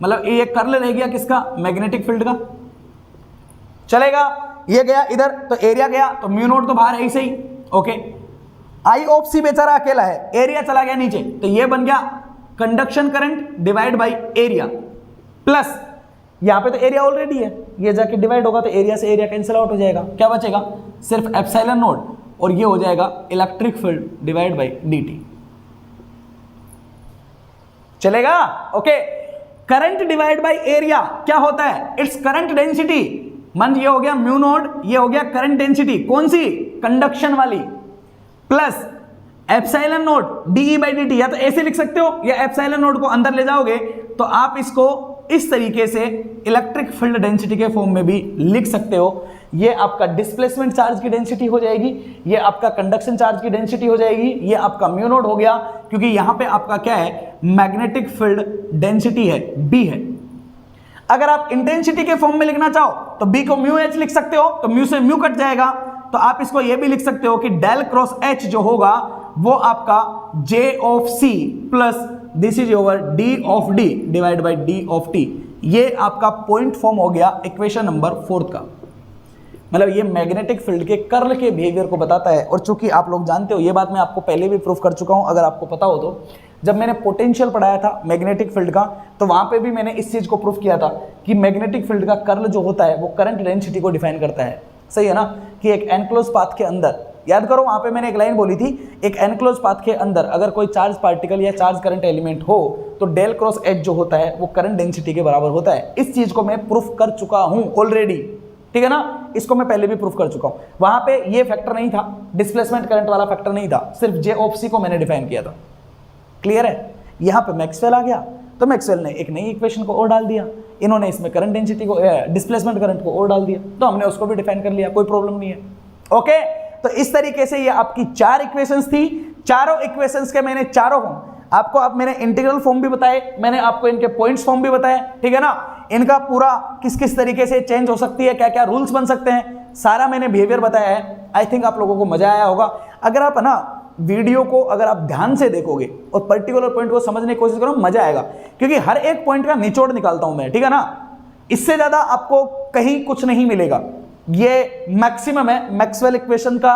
मतलब ये कर्ल रह गया किसका, मैग्नेटिक फील्ड का, चलेगा। ये गया इधर तो एरिया गया, तो म्यू नोट तो बाहर है ही सही, ओके। आई ऑफ सी बेचारा अकेला है, एरिया चला गया नीचे, तो ये बन गया conduction current divide by area, plus यहां पे तो एरिया ऑलरेडी है, ये जाके डिवाइड होगा तो एरिया से एरिया कैंसिल आउट हो जाएगा, क्या बचेगा, सिर्फ एप्सिलॉन नोड, और ये हो जाएगा electric field divide by DT, चलेगा, okay. Current divide by area क्या होता है, इट्स करंट डेंसिटी, मन ये हो गया म्यू नोड, ये हो गया करंट डेंसिटी, कौन सी, कंडक्शन वाली, plus epsilon naught D E by D T, या तो ऐसे लिख सकते हो, या एप्सिलॉन नोड को अंदर ले जाओगे तो आप इसको इस तरीके से इलेक्ट्रिक फील्ड डेंसिटी के फॉर्म में भी लिख सकते हो। ये आपका डिस्प्लेसमेंट चार्ज की डेंसिटी हो जाएगी, ये आपका कंडक्शन चार्ज की डेंसिटी हो जाएगी, ये आपका म्यू नोड हो गया, क्योंकि यहां पे आपका क्या है, मैग्नेटिक फील्ड डेंसिटी है, बी है। अगर आप इंटेंसिटी के फॉर्म में लिखना चाहो तो बी को म्यू एच लिख सकते हो, तो म्यू से म्यू कट जाएगा, तो आप इसको ये भी लिख सकते हो कि डेल क्रॉस एच जो होगा वो आपका J of C plus this is over D of D divide by D of T, ये आपका पॉइंट फॉर्म हो गया इक्वेशन नंबर 4 का। मतलब ये मैग्नेटिक फील्ड के कर्ल के बिहेवियर को बताता है। और चूंकि आप लोग जानते हो, ये बात मैं आपको पहले भी प्रूफ कर चुका हूं, अगर आपको पता हो तो, जब मैंने पोटेंशियल पढ़ाया था मैग्नेटिक फील्ड का, तो वहां पे भी मैंने इस चीज को प्रूफ किया था कि मैग्नेटिक फील्ड का कर्ल जो होता है वो करंट डेंसिटी को डिफाइन करता है, सही है ना, कि एक एनक्लोज पाथ के अंदर, याद करो वहां पे मैंने एक लाइन बोली थी, एक एनक्लोज पाथ के अंदर अगर कोई चार्ज पार्टिकल या चार्ज करंट एलिमेंट हो तो डेल क्रॉस एच जो होता है वो करंट डेंसिटी के बराबर होता है। इस चीज को मैं प्रूफ कर चुका हूं ऑलरेडी, ठीक है ना, इसको मैं पहले भी प्रूफ कर चुका हूं। वहां पे ये फैक्टर नहीं था, डिस्प्लेसमेंट करंट वाला फैक्टर नहीं था, सिर्फ जे ऑफ सी को मैंने डिफाइन किया था। क्लियर है? यहां पे मैक्सवेल आ गया तो मैक्सवेल ने एक नई इक्वेशन को और डाल दिया, इन्होंने इसमें करंट डेंसिटी को, डिस्प्लेसमेंट करंट को और डाल दिया, तो हमने उसको भी डिफाइन कर लिया, कोई प्रॉब्लम नहीं है। ओके, तो इस तरीके से ये आपकी 4 इक्वेशंस थी। चारों इक्वेशंस के मैंने चारों आपको, अब मैंने इंटीग्रल फॉर्म भी बताए, मैंने आपको इनके पॉइंट्स फॉर्म भी बताए, ठीक है ना, इनका पूरा किस किस तरीके से चेंज हो सकती है, क्या क्या रूल्स बन सकते हैं, सारा मैंने बिहेवियर बताया है। आई थिंक आप लोगों को मजा आया होगा। अगर आप ना वीडियो को अगर आप ध्यान से देखोगे और पर्टिकुलर पॉइंट को समझने की कोशिश करो, मजा आएगा, क्योंकि हर एक पॉइंट का निचोड़ निकालता हूं मैं, ठीक है ना। इससे ज्यादा आपको कहीं कुछ नहीं मिलेगा, ये मैक्सिमम है मैक्सवेल इक्वेशन का,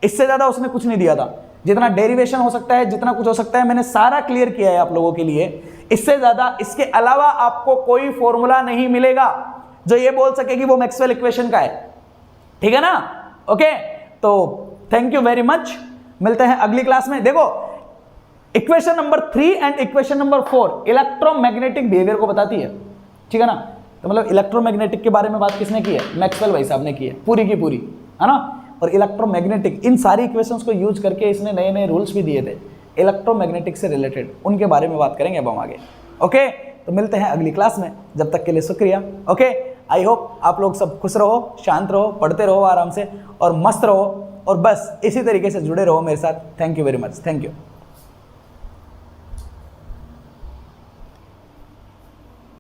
इससे ज्यादा उसने कुछ नहीं दिया था। जितना डेरिवेशन हो सकता है, जितना कुछ हो सकता है, मैंने सारा क्लियर किया है आप लोगों के लिए। इससे ज्यादा, इसके अलावा आपको कोई फॉर्मूला नहीं मिलेगा जो ये बोल सके कि वो मैक्सवेल इक्वेशन का है, ठीक है ना। ओके, तो थैंक यू वेरी मच, मिलते हैं अगली क्लास में। देखो, equation number 3 and equation number 4 electromagnetic behaviour को बताती है, ठीक है ना। तो मतलब इलेक्ट्रोमैग्नेटिक के बारे में बात किसने की है? मैक्सवेल भाई साहब ने की है, पूरी की पूरी, है ना। और इलेक्ट्रोमैग्नेटिक, इन सारी इक्वेशंस को यूज करके इसने नए नए रूल्स भी दिए थे इलेक्ट्रोमैग्नेटिक से रिलेटेड, उनके बारे में बात करेंगे अब हम आगे। ओके, तो मिलते हैं अगली क्लास में, जब तक के लिए शुक्रिया। ओके, आई होप आप लोग सब खुश रहो, शांत रहो, पढ़ते रहो आराम से और मस्त रहो, और बस इसी तरीके से जुड़े रहो मेरे साथ। Thank you very much, thank you.